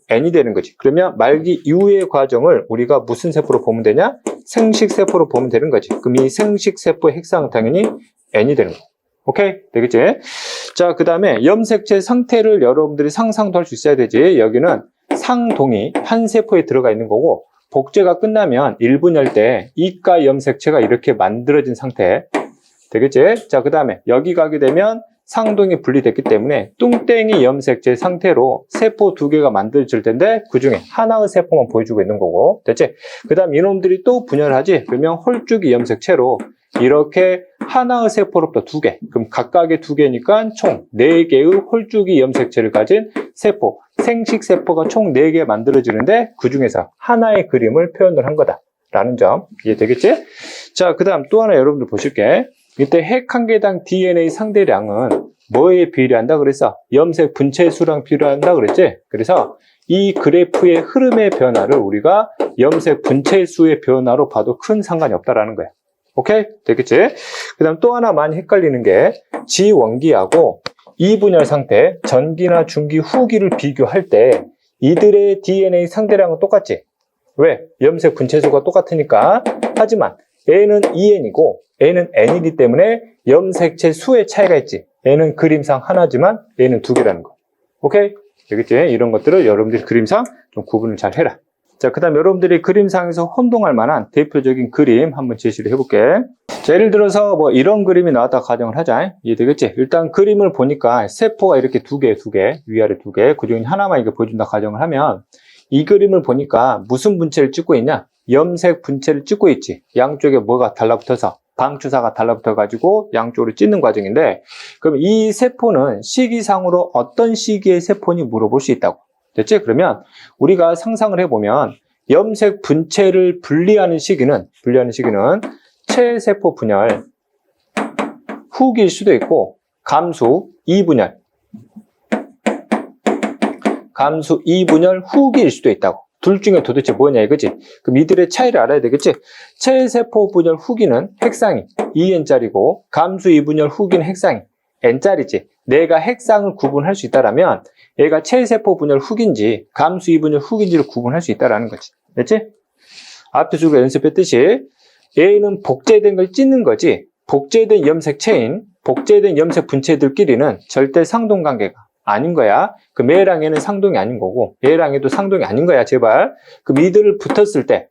n이 되는 거지. 그러면 말기 이후의 과정을 우리가 무슨 세포로 보면 되냐? 생식세포로 보면 되는 거지. 그럼 이 생식세포의 핵상은 당연히 n이 되는 거. 오케이? 되겠지? 자, 그 다음에 염색체 상태를 여러분들이 상상도 할 수 있어야 되지. 여기는 상동이 한 세포에 들어가 있는 거고, 복제가 끝나면 1분열 때 이가 염색체가 이렇게 만들어진 상태. 되겠지? 자, 그 다음에 여기 가게 되면 상동이 분리됐기 때문에 뚱땡이 염색체 상태로 세포 2개가 만들어질 텐데 그 중에 하나의 세포만 보여주고 있는 거고. 됐지? 그 다음 이놈들이 또 분열을 하지. 그러면 홀쭉이 염색체로 이렇게 하나의 세포로부터 2개, 그럼 각각의 2개니까 총 4개의 홀쭉이 염색체를 가진 세포, 생식세포가 총 4개 만들어지는데 그 중에서 하나의 그림을 표현을 한 거다라는 점 이해되겠지? 자, 그 다음 또 하나 여러분들 보실게. 이때 핵 한 개당 DNA 상대량은 뭐에 비례한다 그래서 염색 분체 수랑 비례한다 그랬지? 그래서 이 그래프의 흐름의 변화를 우리가 염색 분체 수의 변화로 봐도 큰 상관이 없다라는 거야. 오케이? 되겠지? 그 다음 또 하나 많이 헷갈리는 게 지원기하고 2분열 상태, 전기나 중기, 후기를 비교할 때 이들의 DNA 상대량은 똑같지? 왜? 염색 분체수가 똑같으니까. 하지만 A는 2N이고 A는 N이기 때문에 염색체 수의 차이가 있지. N은 그림상 하나지만 A는 2개라는 거. 오케이? 되겠지? 이런 것들을 여러분들이 그림상 좀 구분을 잘 해라. 자, 그 다음 여러분들이 그림상에서 혼동할 만한 대표적인 그림 한번 제시를 해볼게. 자, 예를 들어서 뭐 이런 그림이 나왔다 가정을 하자. 이해되겠지? 일단 그림을 보니까 세포가 이렇게 2개, 위아래 2개, 그 중에 하나만 이렇게 보여준다 가정을 하면 이 그림을 보니까 무슨 분체를 찍고 있냐? 염색 분체를 찍고 있지. 양쪽에 뭐가 달라붙어서 방추사가 달라붙어가지고 양쪽으로 찢는 과정인데, 그럼 이 세포는 시기상으로 어떤 시기의 세포니 물어볼 수 있다고. 됐지? 그러면 우리가 상상을 해보면 염색 분체를 분리하는 시기는 체세포 분열 후기일 수도 있고 감수 2분열 후기일 수도 있다고. 둘 중에 도대체 뭐냐 이거지. 그럼 이들의 차이를 알아야 되겠지. 체세포 분열 후기는 핵상이 2n짜리고 감수 2분열 후기는 핵상이 n짜리지. 내가 핵상을 구분할 수 있다라면 얘가 체세포 분열 후기인지 감수 2분열 후기인지를 구분할 수 있다라는 거지. 됐지? 앞에서 우리가 연습했듯이 A는 복제된 걸 찢는 거지, 복제된 염색체인 복제된 염색 분체들끼리는 절대 상동관계가 아닌 거야. 그럼 얘랑 얘는 상동이 아닌 거고 얘랑 얘도 상동이 아닌 거야. 제발. 그럼 이들을 붙어있을 때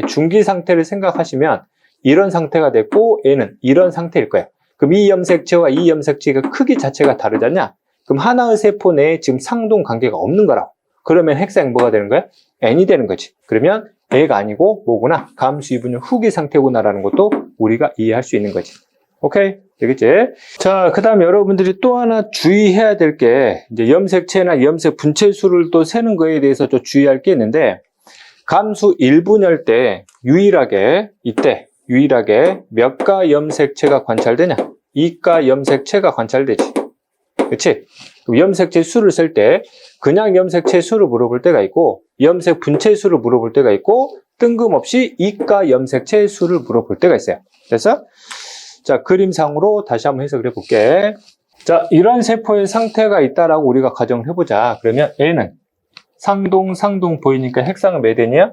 중기 상태를 생각하시면 이런 상태가 됐고 얘는 이런 상태일 거야. 그럼 이 염색체와 이 염색체가 크기 자체가 다르잖냐? 그럼 하나의 세포 내에 지금 상동 관계가 없는 거라고. 그러면 핵상이 뭐가 되는 거야? N이 되는 거지. 그러면 A가 아니고 뭐구나? 감수 2분열 후기 상태구나라는 것도 우리가 이해할 수 있는 거지. 오케이? 되겠지? 자, 그 다음 여러분들이 또 하나 주의해야 될 게, 이제 염색체나 염색 분체 수를 또 세는 거에 대해서 좀 주의할 게 있는데, 감수 1분열 때 유일하게 몇 가 염색체가 관찰되냐? 2가 염색체가 관찰되지. 그치? 염색체 수를 셀 때 그냥 염색체 수를 물어볼 때가 있고 염색 분체 수를 물어볼 때가 있고 뜬금없이 2가 염색체 수를 물어볼 때가 있어요. 그래서 자, 그림상으로 다시 한번 해석을 해볼게. 자, 이런 세포의 상태가 있다라고 우리가 가정을 해보자. 그러면 N은 상동 보이니까 핵상은 몇 N이야?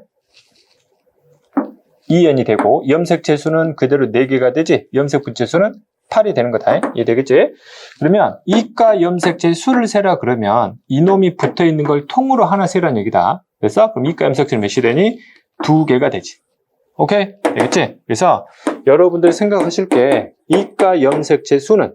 2N이 되고 염색체 수는 그대로 4개가 되지. 염색 분체 수는 8이 되는 거다. 이해되겠지? 그러면 이가 염색체 수를 세라 그러면 이놈이 붙어있는 걸 통으로 하나 세라는 얘기다. 그래서 그럼 이가 염색체는 몇이 되니? 2개가 되지. 오케이? 되겠지? 그래서 여러분들이 생각하실 게 이가 염색체 수는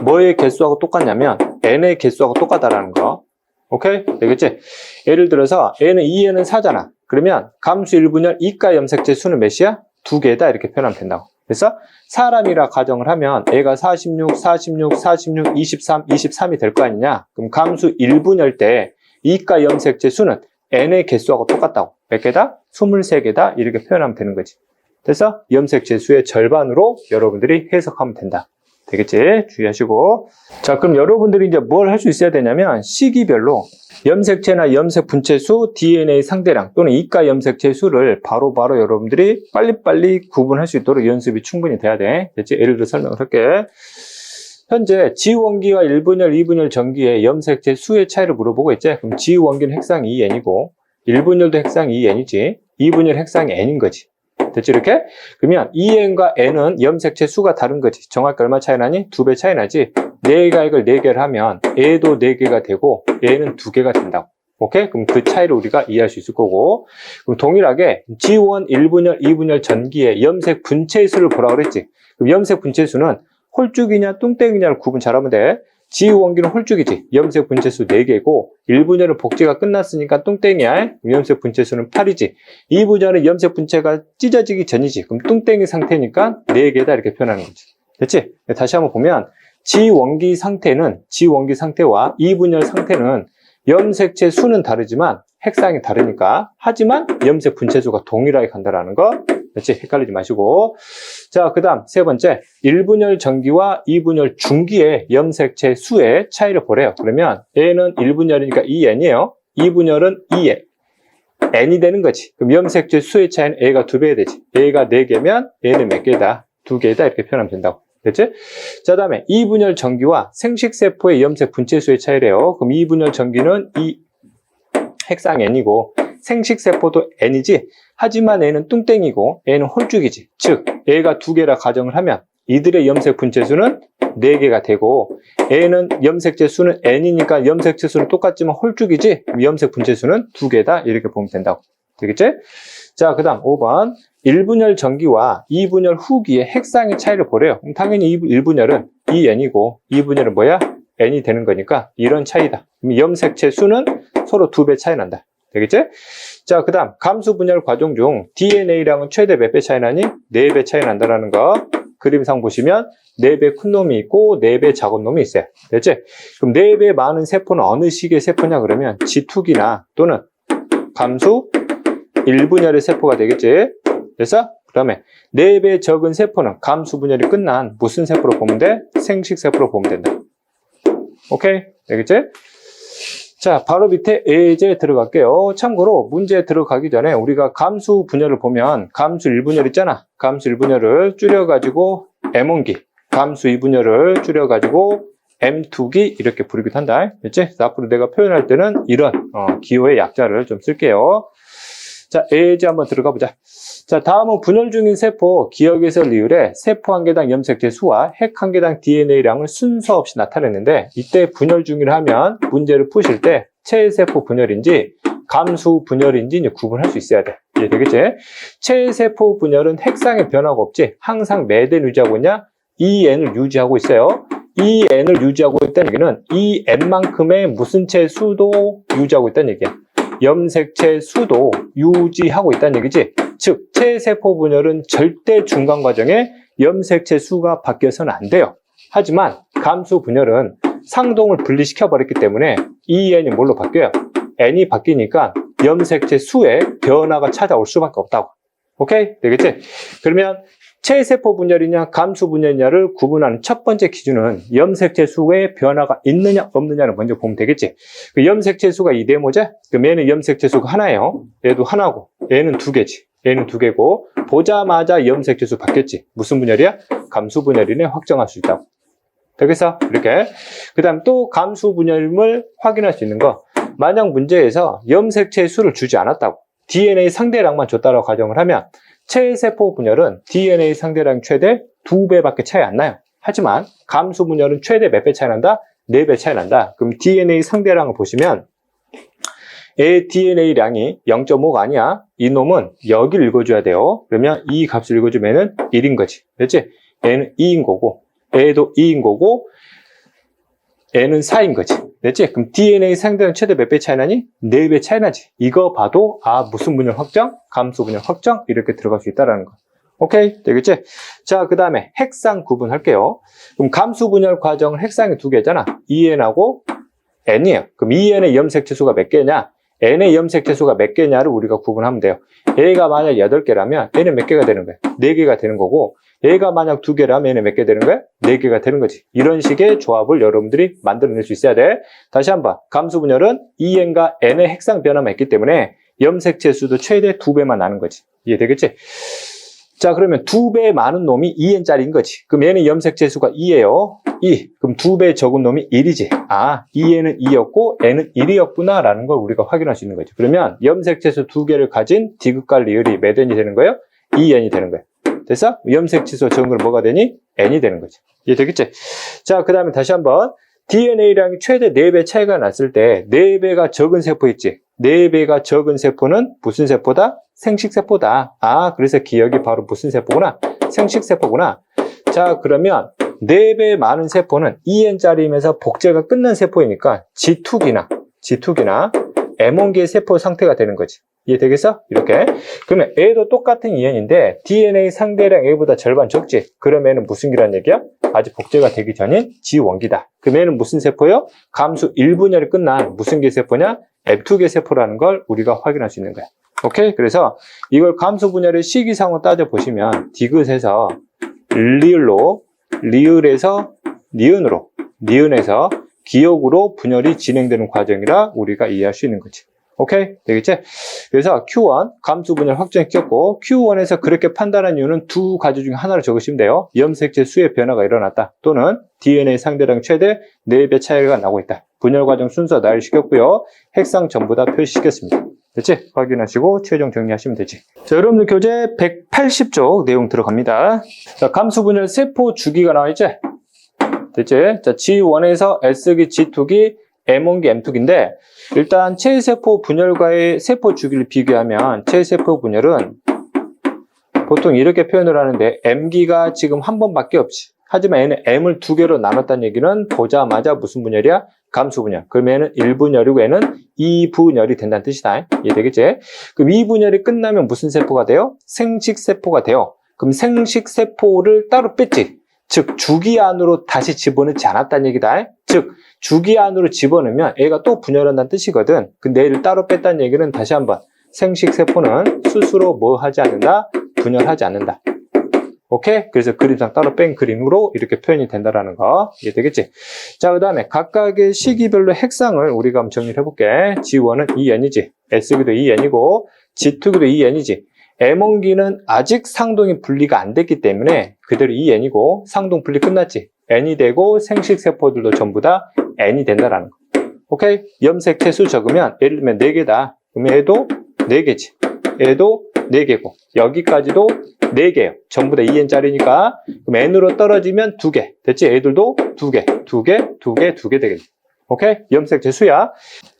뭐의 개수하고 똑같냐면 N의 개수하고 똑같다라는 거. 오케이? 되겠지? 예를 들어서 N은 2N은 4잖아. 그러면 감수 1분열 이가 염색체 수는 몇이야? 2개다 이렇게 표현하면 된다고. 그래서 사람이라 가정을 하면 애가 46, 23, 23이 될 거 아니냐? 그럼 감수 1분열 때 이가 염색체 수는 N의 개수하고 똑같다고. 몇 개다? 23개다 이렇게 표현하면 되는 거지. 그래서 염색체 수의 절반으로 여러분들이 해석하면 된다. 되겠지? 주의하시고. 자, 그럼 여러분들이 이제 뭘 할 수 있어야 되냐면 시기별로 염색체나 염색 분체 수, DNA 상대량 또는 이가 염색체 수를 바로바로 여러분들이 빨리빨리 구분할 수 있도록 연습이 충분히 돼야 돼. 됐지? 예를 들어 설명을 할게. 현재 지원기와 1분열, 2분열 전기의 염색체 수의 차이를 물어보고 있지? 그럼 지원기는 핵상이 2N이고 1분열도 핵상이 2N이지 2분열 핵상이 N인 거지. 됐지 이렇게? 그러면 2N과 N은 염색체 수가 다른 거지. 정확히 얼마 차이 나니? 2배 차이 나지? 4가 이걸 4개를 하면 A도 4개가 되고 A는 2개가 된다고. 오케이? 그럼 그 차이를 우리가 이해할 수 있을 거고. 그럼 동일하게 G1, 1분열, 2분열 전기의 염색 분체 수를 보라고 그랬지. 그럼 염색 분체 수는 홀쭉이냐 뚱땡이냐를 구분 잘하면 돼. G1기는 홀쭉이지. 염색 분체수 4개고 1분열은 복제가 끝났으니까 뚱땡이야. 염색 분체수는 8이지. 2분열은 염색 분체가 찢어지기 전이지. 그럼 뚱땡이 상태니까 4개다 이렇게 표현하는 거지. 됐지? 다시 한번 보면 G1기 상태와 2분열 상태는 염색체 수는 다르지만 핵상이 다르니까 하지만 염색 분체수가 동일하게 간다라는 거. 됐지? 헷갈리지 마시고. 자, 그 다음 세 번째 1분열 전기와 2분열 중기의 염색체 수의 차이를 보래요. 그러면 N은 1분열이니까 2N이에요. 2분열은 2N. N이 되는 거지. 그럼 염색체 수의 차이는 A가 2배 되지. A가 4개면 A는 몇 개다? 2개다 이렇게 표현하면 된다고. 됐지? 자, 다음에 2분열 전기와 생식세포의 염색 분체수의 차이래요. 그럼 2분열 전기는 이 핵상 N이고 생식세포도 N이지. 하지만 N은 뚱땡이고 N은 홀쭉이지. 즉 A가 2개라 가정을 하면 이들의 염색 분체수는 4개가 되고 N은 염색체 수는 N이니까 염색체 수는 똑같지만 홀쭉이지. 염색 분체수는 2개다 이렇게 보면 된다고. 되겠지? 자, 그 다음 5번 1분열 전기와 2분열 후기의 핵상의 차이를 보래요. 당연히 1분열은 2N이고 2분열은 뭐야? N이 되는 거니까 이런 차이다. 염색체 수는 서로 2배 차이 난다. 되겠지? 자, 그 다음 감수 분열 과정 중 DNA량은 최대 몇 배 차이 나니? 4배 차이 난다라는 거. 그림상 보시면 4배 큰 놈이 있고 4배 작은 놈이 있어요. 됐지? 그럼 4배 많은 세포는 어느 시기의 세포냐 그러면 G2기나 또는 감수 1분열의 세포가 되겠지? 그래서 그 다음에 4배 적은 세포는 감수 분열이 끝난 무슨 세포로 보면 돼? 생식세포로 보면 된다. 오케이? 되겠지? 자, 바로 밑에 예제 들어갈게요. 참고로 문제 들어가기 전에 우리가 감수 분열을 보면 감수 1분열 있잖아. 감수 1분열을 줄여가지고 M1기, 감수 2분열을 줄여가지고 M2기 이렇게 부르기도 한다. 됐지? 앞으로 내가 표현할 때는 이런 기호의 약자를 좀 쓸게요. 자, 예제 한번 들어가 보자. 자, 다음은 분열 중인 세포 기억에서 리을에 세포 한 개당 염색체 수와 핵 한 개당 DNA량을 순서 없이 나타냈는데 이때 분열 중이라 하면 문제를 푸실 때 체세포 분열인지 감수 분열인지 구분할 수 있어야 돼. 이해되겠지? 체세포 분열은 핵상의 변화가 없지. 항상 몇 N 유지하고 있냐? 2N을 유지하고 있어요. 2N을 유지하고 있다는 얘기는 2N만큼의 무슨 체 수도 유지하고 있다는 얘기야. 염색체 수도 유지하고 있다는 얘기지. 즉, 체세포 분열은 절대 중간 과정에 염색체 수가 바뀌어서는 안 돼요. 하지만 감수 분열은 상동을 분리시켜 버렸기 때문에 2N이 뭘로 바뀌어요? N이 바뀌니까 염색체 수에 변화가 찾아올 수밖에 없다고. 오케이? 되겠지? 그러면 체세포 분열이냐 감수 분열이냐를 구분하는 첫 번째 기준은 염색체 수에 변화가 있느냐 없느냐를 먼저 보면 되겠지. 그 염색체 수가 2대모자? 그럼 얘는 염색체 수가 하나예요. 얘도 하나고 얘는 2개지. 얘는 2개고 보자마자 염색체 수 바뀌었지. 무슨 분열이야? 감수 분열이네 확정할 수 있다고. 여기서 이렇게. 그 다음 또 감수 분열임을 확인할 수 있는 거. 만약 문제에서 염색체의 수를 주지 않았다고 DNA 상대량만 줬다라고 가정을 하면 체세포 분열은 DNA 상대량 최대 2배밖에 차이 안 나요. 하지만 감수 분열은 최대 몇 배 차이 난다? 4배 차이 난다. 그럼 DNA 상대량을 보시면 애 DNA량이 0.5가 아니야. 이놈은 여기를 읽어줘야 돼요. 그러면 이 값을 읽어주면 1인 거지. 됐지? 얘는 2인 거고 애도 2인 거고 N은 4인 거지. 됐지? 그럼 DNA 상대량 최대 몇 배 차이 나니? 4배 차이 나지. 이거 봐도 무슨 분열 확정? 감수 분열 확정? 이렇게 들어갈 수 있다라는 거. 오케이? 되겠지? 자, 그 다음에 핵상 구분할게요. 그럼 감수 분열 과정은 핵상이 2개잖아. EN하고 N이에요. 그럼 EN의 염색체 수가 몇 개냐? N의 염색체 수가 몇 개냐를 우리가 구분하면 돼요. A가 만약 8개라면 N은 몇 개가 되는 거야? 4개가 되는 거고 A가 만약 2개라면 N은 몇 개 되는 거야? 4개가 되는 거지. 이런 식의 조합을 여러분들이 만들어낼 수 있어야 돼. 다시 한번 감수 분열은 EN과 N의 핵상 변화만 있기 때문에 염색체 수도 최대 2배만 나는 거지. 이해되겠지? 자, 그러면 2배 많은 놈이 2N짜리인 거지. 그럼 얘는 염색체 수가 2예요. 2. 그럼 2배 적은 놈이 1이지. 2N은 2였고 N은 1이었구나 라는 걸 우리가 확인할 수 있는 거지. 그러면 염색체 수 2개를 가진 D극과 리을이 몇 N이 되는 거예요? 2N이 되는 거예요. 됐어? 염색체 수 적은 건 뭐가 되니? N이 되는 거지. 이해되겠지? 자, 그 다음에 다시 한번 DNA량이 최대 4배 차이가 났을 때 4배가 적은 세포 있지. 4배가 적은 세포는 무슨 세포다? 생식세포다. 그래서 기억이 바로 무슨 세포구나? 생식세포구나. 자, 그러면 4배 많은 세포는 EN짜리면서 복제가 끝난 세포이니까 G2기나 M1기의 세포 상태가 되는 거지. 이해되겠어? 이렇게. 그러면 A도 똑같은 EN인데 DNA 상대량 A보다 절반 적지. 그러면 얘는 무슨 기란 얘기야? 아직 복제가 되기 전인 G1기다. 그럼 얘는 무슨 세포요? 감수 1분열이 끝난 무슨 개 세포냐? F2개 세포라는 걸 우리가 확인할 수 있는 거야. 오케이? 그래서 이걸 감수 분열의 시기상으로 따져보시면 디귿에서 리을에서 니은으로, 니은에서 기역으로 분열이 진행되는 과정이라 우리가 이해할 수 있는 거지. 오케이? 되겠지? 그래서 Q1 감수 분열 확정시켰고 Q1에서 그렇게 판단한 이유는 두 가지 중에 하나를 적으시면 돼요. 염색체 수의 변화가 일어났다. 또는 DNA 상대량 최대 4배 차이가 나고 있다. 분열 과정 순서 나열시켰고요. 핵상 전부 다 표시시켰습니다. 됐지? 확인하시고 최종 정리하시면 되지. 자, 여러분들 교재 180쪽 내용 들어갑니다. 자, 감수 분열 세포 주기가 나와있지? 됐지? 자, G1에서 S기, G2기, M1기, M2기인데 일단 체세포 분열과의 세포 주기를 비교하면 체세포 분열은 보통 이렇게 표현을 하는데 M기가 지금 한 번밖에 없지. 하지만 얘는 M을 2개로 나눴다는 얘기는 보자마자 무슨 분열이야? 감수 분열. 그러면 얘는 1분열이고 얘는 2분열이 된다는 뜻이다. 이해되겠지? 그럼 2분열이 끝나면 무슨 세포가 돼요? 생식세포가 돼요. 그럼 생식세포를 따로 뺐지. 즉 주기 안으로 다시 집어넣지 않았다는 얘기다. 즉 주기 안으로 집어넣으면 얘가 또 분열한다는 뜻이거든. 근데 얘를 따로 뺐다는 얘기는 다시 한번 생식세포는 스스로 뭐 하지 않는다? 분열하지 않는다. 오케이? 그래서 그림상 따로 뺀 그림으로 이렇게 표현이 된다라는 거 이해되겠지? 자, 그 다음에 각각의 시기별로 핵상을 우리가 한번 정리를 해볼게. G1은 EN이지, S기도 EN이고 G2기도 EN이지. M1기는 아직 상동이 분리가 안 됐기 때문에 그대로 EN이고 상동 분리 끝났지. N이 되고 생식세포들도 전부 다 N이 된다라는 거. 오케이? 염색체 수 적으면 예를 들면 4개다. 그러면 얘도 4개지. 얘도 4개고 여기까지도 4개예요. 전부 다 EN짜리니까 그럼 N으로 떨어지면 2개. 됐지? 얘들도 2개, 2개, 2개, 2개 되겠네. 오케이? 염색체 수야.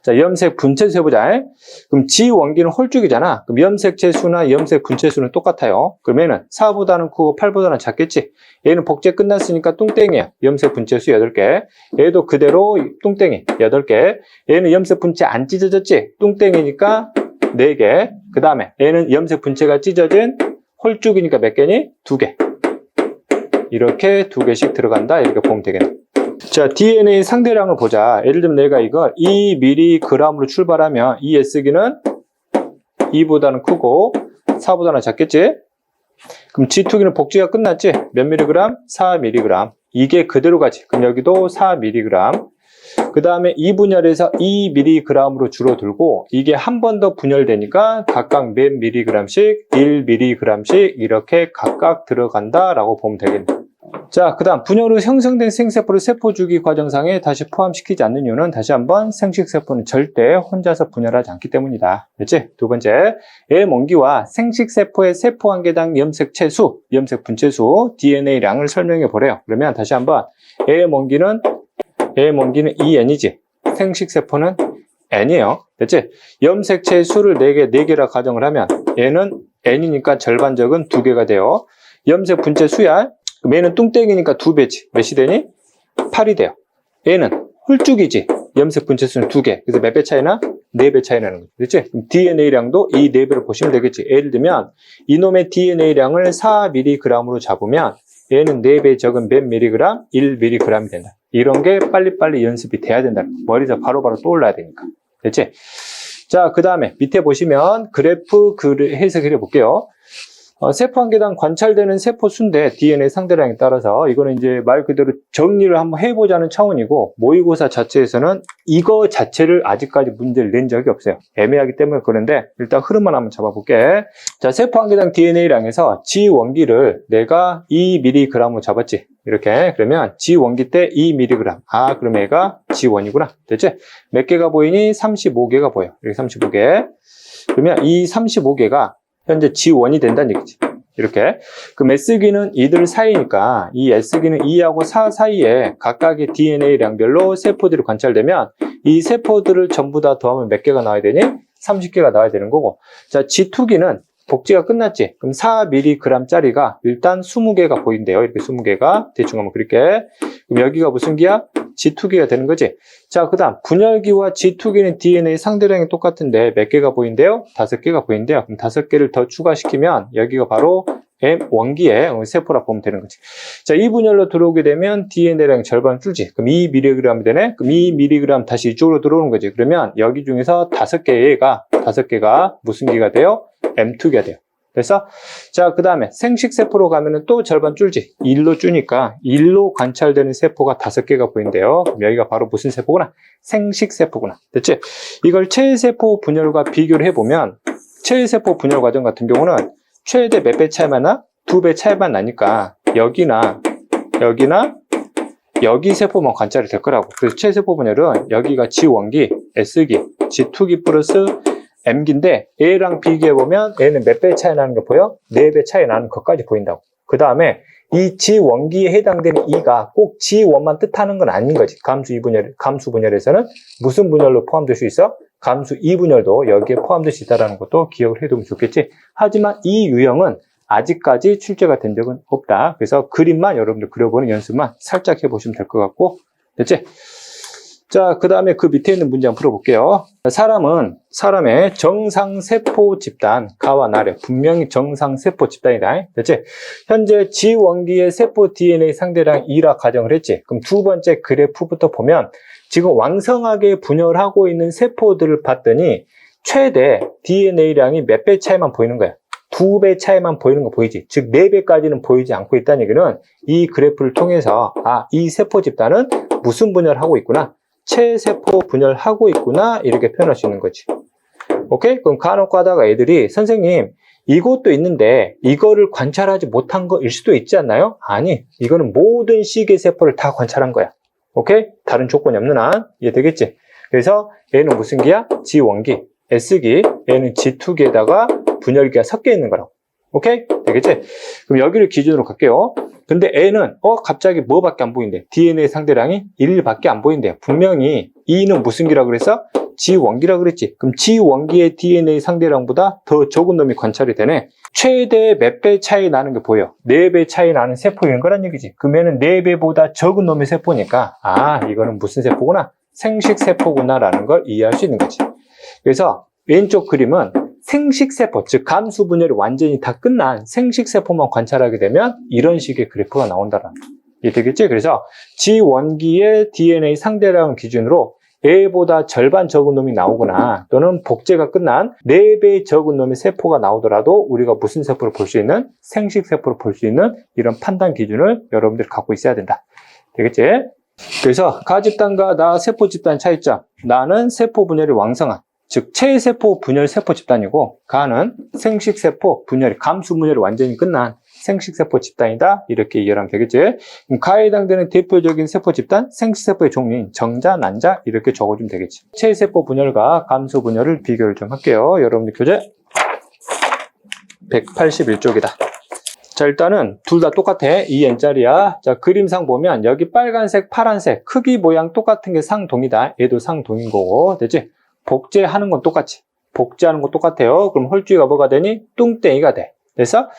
자, 염색 분체 수 해보자. 그럼 G1기는 홀쭉이잖아. 그럼 염색체 수나 염색 분체 수는 똑같아요. 그러면은 4보다는 크고 8보다는 작겠지. 얘는 복제 끝났으니까 뚱땡이야. 염색 분체 수 8개. 얘도 그대로 뚱땡이 8개. 얘는 염색 분체 안 찢어졌지? 뚱땡이니까 4개. 그 다음에 얘는 염색 분체가 찢어진 홀쭉이니까 몇 개니? 2개. 이렇게 2개씩 들어간다. 이렇게 보면 되겠네. 자, DNA 상대량을 보자. 예를 들면 내가 이걸 2mg으로 출발하면 이 S기는 2보다는 크고 4보다는 작겠지? 그럼 G2기는 복제가 끝났지? 몇 mg? 4mg. 이게 그대로 가지. 그럼 여기도 4mg. 그 다음에 2분열에서 2mg으로 줄어들고 이게 한 번 더 분열되니까 각각 몇 mg씩, 1mg씩 이렇게 각각 들어간다라고 보면 되겠네. 자, 그 다음 분열 후 형성된 생세포를 세포주기 과정상에 다시 포함시키지 않는 이유는 다시 한번 생식세포는 절대 혼자서 분열하지 않기 때문이다. 됐지? 두 번째, 애몽기와 생식세포의 세포 한 개당 염색체수, 염색 분체수, DNA량을 설명해 보래요. 그러면 다시 한번 애몽기는 EN이지. 생식세포는 N이에요. 됐지? 염색체의 수를 4개라 가정을 하면 얘는 N이니까 절반적은 2개가 돼요. 염색 분체 수야. 그럼 얘는 뚱땡이니까 2배지. 몇이 되니? 8이 돼요. 얘는 홀쭉이지. 염색 분체 수는 2개. 그래서 몇 배 차이나? 4배 차이 나는 거지. 그렇지? DNA량도 이 4배를 보시면 되겠지. 예를 들면 이놈의 DNA량을 4mg으로 잡으면 얘는 4배 적은 몇 mg? 1mg이 된다. 이런 게 빨리빨리 연습이 돼야 된다. 머리에서 바로바로 떠올라야 되니까. 됐지? 자, 그 다음에 밑에 보시면 그래프 해석을 해볼게요. 세포 한 개당 관찰되는 세포 수인데 DNA 상대량에 따라서 이거는 이제 말 그대로 정리를 한번 해보자는 차원이고 모의고사 자체에서는 이거 자체를 아직까지 문제를 낸 적이 없어요. 애매하기 때문에 그런데 일단 흐름만 한번 잡아볼게. 자, 세포 한 개당 DNA량에서 G원기를 내가 2mg으로 잡았지. 이렇게 그러면 G원기 때 2mg. 아, 그럼 얘가 G원이구나. 됐지? 몇 개가 보이니? 35개가 보여. 여기 35개. 그러면 이 35개가 현재 G1이 된다는 얘기지. 이렇게. 그럼 S기는 이들 사이니까 이 S기는 2하고 4 사이에 각각의 DNA량별로 세포들이 관찰되면 이 세포들을 전부 다 더하면 몇 개가 나와야 되니? 30개가 나와야 되는 거고. 자, G2기는 복제가 끝났지. 그럼 4mg짜리가 일단 20개가 보인대요. 이렇게 20개가. 대충 한번 그릴게. 그럼 여기가 무슨 기야? G2기가 되는 거지. 자, 그 다음 분열기와 G2기는 DNA 상대량이 똑같은데 몇 개가 보인대요? 5개가 보인대요. 그럼 5개를 더 추가시키면 여기가 바로 M1기의 세포라 보면 되는 거지. 자, 이 분열로 들어오게 되면 DNA량 절반 줄지. 그럼 2mg 되네? 그럼 2mg 다시 이쪽으로 들어오는 거지. 그러면 여기 중에서 5개가 무슨 기가 돼요? M2기가 돼요. 그래서 자, 그 다음에 생식세포로 가면은 또 절반 줄지. 1로 주니까 1로 관찰되는 세포가 5개가 보인대요. 그럼 여기가 바로 무슨 세포구나? 생식세포구나. 됐지? 이걸 체세포 분열과 비교를 해보면 체세포 분열 과정 같은 경우는 최대 몇 배 차이만 나? 2배 차이만 나니까 여기나 여기 세포만 관찰이 될 거라고. 그래서 체세포 분열은 여기가 G1기, S기, G2기 플러스 M기인데 A랑 비교해보면 A는 몇 배 차이 나는 게 보여? 4배 차이 나는 것까지 보인다고. 그 다음에 이 G1기에 해당되는 E가 꼭 G1만 뜻하는 건 아닌 거지. 감수 분열에서는 무슨 분열로 포함될 수 있어? 감수 2분열도 여기에 포함될 수 있다는 것도 기억을 해두면 좋겠지. 하지만 이 유형은 아직까지 출제가 된 적은 없다. 그래서 그림만 여러분들 그려보는 연습만 살짝 해보시면 될 것 같고. 됐지? 자, 그 다음에 그 밑에 있는 문제 한번 풀어볼게요. 사람의 정상세포 집단, 가와 나래, 분명히 정상세포 집단이다. 됐지? 현재 G원기의 세포 DNA 상대량 2라 가정을 했지? 그럼 두 번째 그래프부터 보면 지금 왕성하게 분열하고 있는 세포들을 봤더니 최대 DNA량이 몇 배 차이만 보이는 거야. 2배 차이만 보이는 거 보이지? 즉 4배까지는 보이지 않고 있다는 얘기는 이 그래프를 통해서 이 세포 집단은 무슨 분열하고 있구나? 체세포 분열하고 있구나, 이렇게 표현할 수 있는 거지. 오케이? 그럼 간혹 가다가 애들이 선생님 이것도 있는데 이거를 관찰하지 못한 거일 수도 있지 않나요? 아니, 이거는 모든 시기의 세포를 다 관찰한 거야. 오케이? 다른 조건이 없는 한 이해되겠지? 그래서 얘는 무슨 기야? G1기, S기, 얘는 G2기에다가 분열기가 섞여 있는 거라고. 오케이? 되겠지? 그럼 여기를 기준으로 갈게요. 근데 A는 갑자기 뭐밖에 안 보인대? DNA 상대량이 1밖에 안 보인대. 분명히 E는 무슨 기라고 그랬어? G1기라고 그랬지. 그럼 G1기의 DNA 상대량보다 더 적은 놈이 관찰이 되네. 최대 몇 배 차이 나는 게 보여. 4배 차이 나는 세포인 거란 얘기지. 그러면은 4배보다 적은 놈의 세포니까 이거는 무슨 세포구나? 생식세포구나 라는 걸 이해할 수 있는 거지. 그래서 왼쪽 그림은 생식세포, 즉 감수분열이 완전히 다 끝난 생식세포만 관찰하게 되면 이런 식의 그래프가 나온다라는 거. 이해되겠지? 그래서 G1기의 DNA 상대량 기준으로 A보다 절반 적은 놈이 나오거나 또는 복제가 끝난 4배 적은 놈의 세포가 나오더라도 우리가 무슨 세포를 볼 수 있는? 생식세포를 볼 수 있는 이런 판단 기준을 여러분들이 갖고 있어야 된다. 되겠지? 그래서 가집단과 나 세포 집단 차이점. 나는 세포 분열이 왕성한, 즉 체세포 분열 세포 집단이고 가는 생식세포 분열이 감수 분열이 완전히 끝난 생식세포 집단이다. 이렇게 이해하면 되겠지. 그럼 가에 해당되는 대표적인 세포 집단, 생식세포의 종류인 정자, 난자 이렇게 적어주면 되겠지. 체세포 분열과 감수 분열을 비교를 좀 할게요. 여러분들 교재 181쪽이다. 자, 일단은 둘 다 똑같아. 2n짜리야. 자, 그림상 보면 여기 빨간색, 파란색 크기 모양 똑같은 게 상동이다. 얘도 상동인 거고. 됐지? 복제하는 건 똑같지. 복제하는 건 똑같아요. 그럼 홀쭉이가 뭐가 되니? 뚱땡이가 돼. 그래서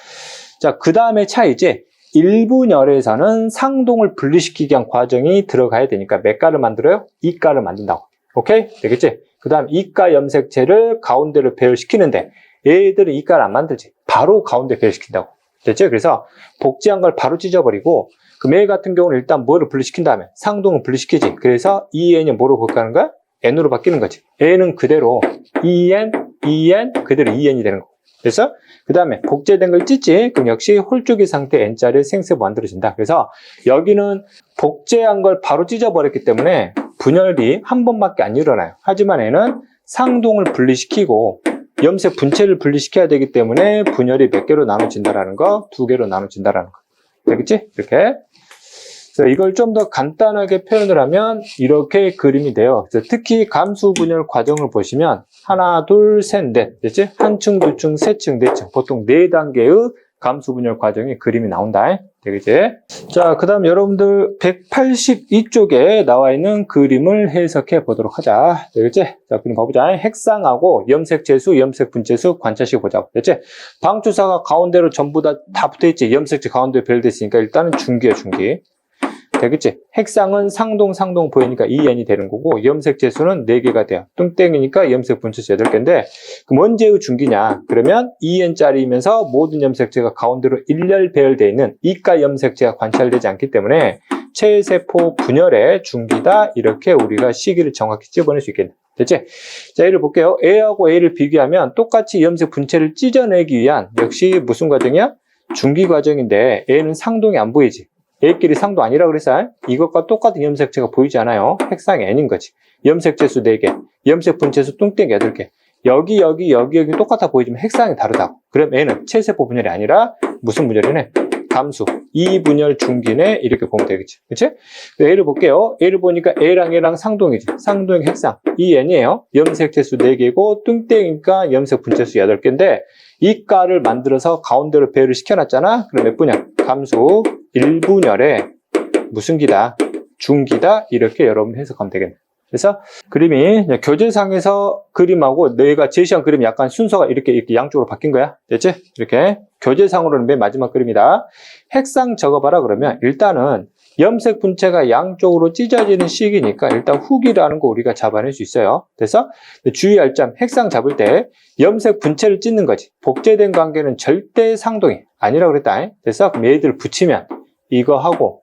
자, 그 다음에 차이지. 일분열에서는 상동을 분리시키기 위한 과정이 들어가야 되니까 몇 가를 만들어요? 2가를 만든다고. 오케이? 되겠지? 그 다음 2가 염색체를 가운데로 배열시키는데 얘들은 2가를 안 만들지. 바로 가운데 배열시킨다고. 됐죠? 그래서 복제한 걸 바로 찢어버리고 그럼 얘 같은 경우는 일단 뭐를 분리시킨 다음에 상동을 분리시키지. 그래서 2n이 뭐로 볼까하는 거야? n으로 바뀌는 거지. n은 그대로 2n, 2n 그대로 2n이 되는 거고. 그래서 그 다음에 복제된 걸 찢지. 그럼 역시 홀쭉이 상태 n자리의 생세포 만들어진다. 그래서 여기는 복제한 걸 바로 찢어버렸기 때문에 분열이 한 번밖에 안 일어나요. 하지만 얘는 상동을 분리시키고 염색 분체를 분리시켜야 되기 때문에 분열이 몇 개로 나눠진다라는 거, 2개로 나눠진다라는 거. 되겠지? 이렇게. 그래서 이걸 좀 더 간단하게 표현을 하면 이렇게 그림이 돼요. 그래서 특히 감수 분열 과정을 보시면 하나, 둘, 셋, 넷. 됐지? 한 층, 두 층, 세 층, 네 층. 보통 4단계의 감수 분열 과정의 그림이 나온다. 되겠지? 자, 그 다음 여러분들 182쪽에 나와 있는 그림을 해석해 보도록 하자. 되겠지? 자, 그림 봐보자. 핵상하고 염색체수, 염색분체수 관찰식 보자고. 됐지? 방추사가 가운데로 전부 다 붙어있지. 염색체 가운데에 배열되어 있으니까 일단은 중기야, 중기. 되겠지? 핵상은 상동 보이니까 2n이 되는 거고 염색체수는 4개가 돼요. 뚱땡이니까 염색분체수 8개인데 그럼 언제의 중기냐? 그러면 2n짜리이면서 모든 염색체가 가운데로 일렬 배열되어 있는 이가 염색체가 관찰되지 않기 때문에 체세포 분열의 중기다. 이렇게 우리가 시기를 정확히 집어낼 수 있겠네. 됐지? 자, 얘를 볼게요. A하고 A를 비교하면 똑같이 염색 분체를 찢어내기 위한 역시 무슨 과정이야? 중기 과정인데 A는 상동이 안 보이지. A끼리 상도 아니라 그랬어. 이것과 똑같은 염색체가 보이지 않아요. 핵상이 N인 거지. 염색체수 4개, 염색 분체수 뚱땡이 8개. 여기 똑같아 보이지만 핵상이 다르다고. 그럼 N은 체세포 분열이 아니라 무슨 분열이네? 감수, 2분열 중기네. 이렇게 보면 되겠지. 그치? A를 볼게요. A를 보니까 A랑 A랑 상동이지. 상동이 핵상. 이 N이에요. 염색체수 4개고 뚱땡이니까 염색 분체수 8개인데 이 가를 만들어서 가운데로 배열을 시켜놨잖아. 그럼 몇 분열? 감수 1분열에 무슨 기다? 중기다. 이렇게 여러분 해석하면 되겠네. 그래서 그림이 교재상에서 그림하고 내가 제시한 그림이 약간 순서가 이렇게 양쪽으로 바뀐 거야. 됐지? 이렇게 교재상으로는 맨 마지막 그림이다. 핵상 적어봐라 그러면 일단은 염색 분체가 양쪽으로 찢어지는 시기니까 일단 후기라는 거 우리가 잡아낼 수 있어요. 그래서 주의할 점, 핵상 잡을 때 염색 분체를 찢는 거지. 복제된 관계는 절대 상동이 아니라고 그랬다. 그래서 그럼 얘들 붙이면 이거하고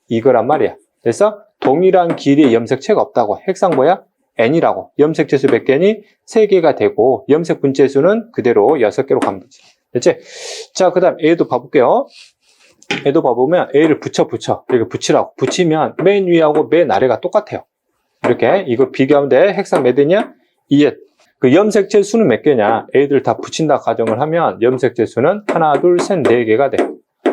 이거란 말이야. 그래서 동일한 길이의 염색체가 없다고. 핵상 뭐야? N이라고. 염색체수 몇 개니? 3개가 되고 염색 분체수는 그대로 6개로 가면 되지. 됐지? 자, 그 다음 A도 봐볼게요. A도 봐보면 A를 붙여. 이렇게 붙이라고. 붙이면 맨 위하고 맨 아래가 똑같아요. 이렇게 이거 비교하면 돼. 핵상 몇 개냐? 2에 그 염색체 수는 몇 개냐? A들 다 붙인다 가정을 하면 염색체 수는 하나, 둘, 셋, 4개가 돼.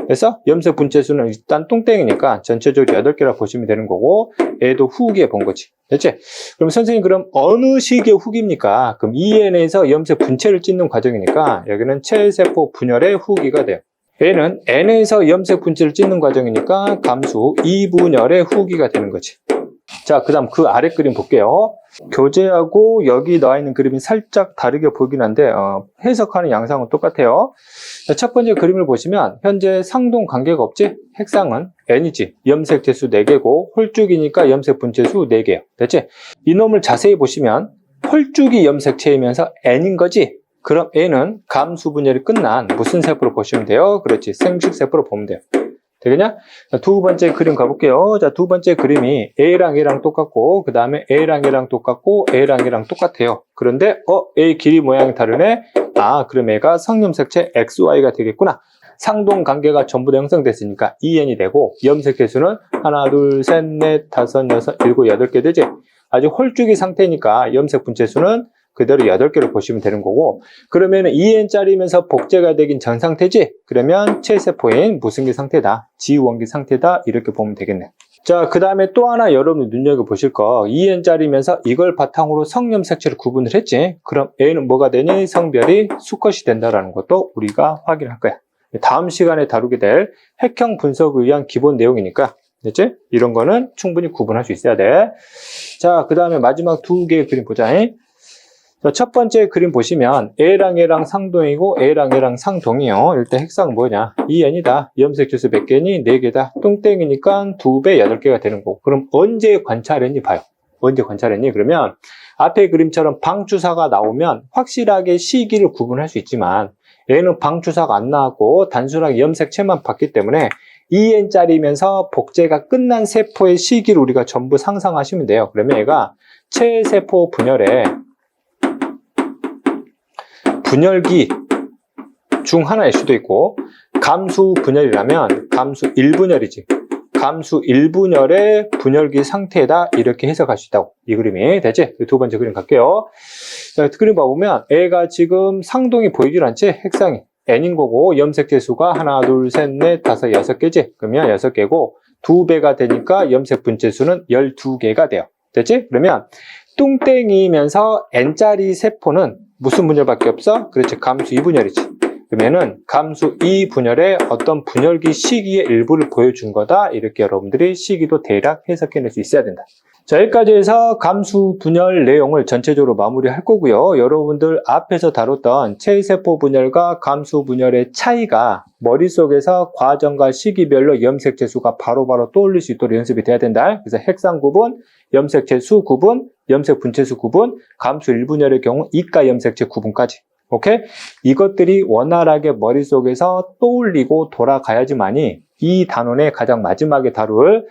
그래서 염색 분체 수는 일단 뚱땡이니까 전체적으로 8개라 보시면 되는 거고 A도 후기에 본 거지. 됐지? 그럼 선생님 그럼 어느 시기의 후기입니까? 그럼 2n에서 염색 분체를 찢는 과정이니까 여기는 체세포 분열의 후기가 돼요. A는 N에서 염색 분체를 찢는 과정이니까 감수 2분열의 후기가 되는 거지. 자, 그 다음 그 아래 그림 볼게요. 교재하고 여기 나와 있는 그림이 살짝 다르게 보이긴 한데 해석하는 양상은 똑같아요. 자, 첫 번째 그림을 보시면 현재 상동 관계가 없지? 핵상은 N이지. 염색체수 4개고 홀쭉이니까 염색 분체수 4개예요. 됐지? 이놈을 자세히 보시면 홀쭉이 염색체이면서 N인 거지? 그럼 N은 감수 분열이 끝난 무슨 세포로 보시면 돼요? 그렇지. 생식세포로 보면 돼요. 되겠냐? 자, 두 번째 그림 가볼게요. 자, 두 번째 그림이 A랑 A랑 똑같고, 그 다음에 A랑 A랑 똑같고, A랑 A랑 똑같아요. 그런데, A 길이 모양이 다르네? 아, 그럼 A가 성염색체 XY가 되겠구나. 상동 관계가 전부 다 형성됐으니까 2n이 되고, 염색체 수는 하나, 둘, 셋, 넷, 다섯, 여섯, 일곱, 8개 되지? 아주 홀쭉이 상태니까 염색 분체 수는 그대로 8개를 보시면 되는 거고, 그러면 2n짜리면서 복제가 되긴 전 상태지? 그러면 체세포인 무슨 기 상태다? 지원기 상태다? 이렇게 보면 되겠네. 자, 그 다음에 또 하나 여러분이 눈여겨보실 거, 2n짜리면서 이걸 바탕으로 성염색체를 구분을 했지? 그럼 A는 뭐가 되니? 성별이 수컷이 된다라는 것도 우리가 확인할 거야. 다음 시간에 다루게 될 핵형 분석을 위한 기본 내용이니까, 됐지? 이런 거는 충분히 구분할 수 있어야 돼. 자, 그 다음에 마지막 2개의 그림 보자. 자, 첫 번째 그림 보시면 A랑 A랑 상동이고 A랑 A랑 상동이요. 일단 핵상 뭐냐? 2n이다. 염색 주수 몇 개니? 4개다. 똥땡이니까 2배 8개가 되는 거고. 그럼 언제 관찰했니? 봐요. 언제 관찰했니? 그러면 앞에 그림처럼 방주사가 나오면 확실하게 시기를 구분할 수 있지만 얘는 방주사가 안 나왔고 단순하게 염색체만 봤기 때문에 2n짜리면서 복제가 끝난 세포의 시기를 우리가 전부 상상하시면 돼요. 그러면 얘가 체세포 분열기 중 하나일 수도 있고, 감수 분열이라면 감수 1분열이지. 감수 1분열의 분열기 상태다. 이렇게 해석할 수 있다고. 이 그림이 되지? 두 번째 그림 갈게요. 자, 그림 봐보면 애가 지금 상동이 보이질 않지? 핵상이 n인 거고, 염색체 수가 하나, 둘, 셋, 넷, 다섯, 6개지? 그러면 6개고 2배가 되니까 염색 분체 수는 12개가 돼요. 됐지? 그러면 뚱땡이면서 n짜리 세포는 무슨 분열밖에 없어? 그렇지, 감수 2분열이지. 그러면은 감수 2분열의 어떤 분열기 시기의 일부를 보여준 거다. 이렇게 여러분들이 시기도 대략 해석해낼 수 있어야 된다. 자, 여기까지 해서 감수 분열 내용을 전체적으로 마무리할 거고요. 여러분들 앞에서 다뤘던 체세포 분열과 감수 분열의 차이가 머릿속에서 과정과 시기별로 염색체 수가 바로바로 떠올릴 수 있도록 연습이 돼야 된다. 그래서 핵상 구분, 염색체 수 구분, 염색 분체 수 구분, 감수 1분열의 경우 이가 염색체 구분까지. 오케이? 이것들이 원활하게 머릿속에서 떠올리고 돌아가야지만이 이 단원의 가장 마지막에 다룰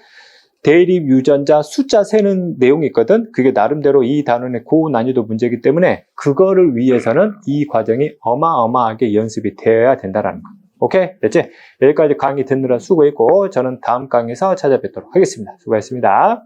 대립 유전자 숫자 세는 내용이 있거든. 그게 나름대로 이 단원의 고난이도 문제이기 때문에 그거를 위해서는 이 과정이 어마어마하게 연습이 되어야 된다는 거. 오케이? 됐지? 여기까지 강의 듣느라 수고했고 저는 다음 강의에서 찾아뵙도록 하겠습니다. 수고했습니다.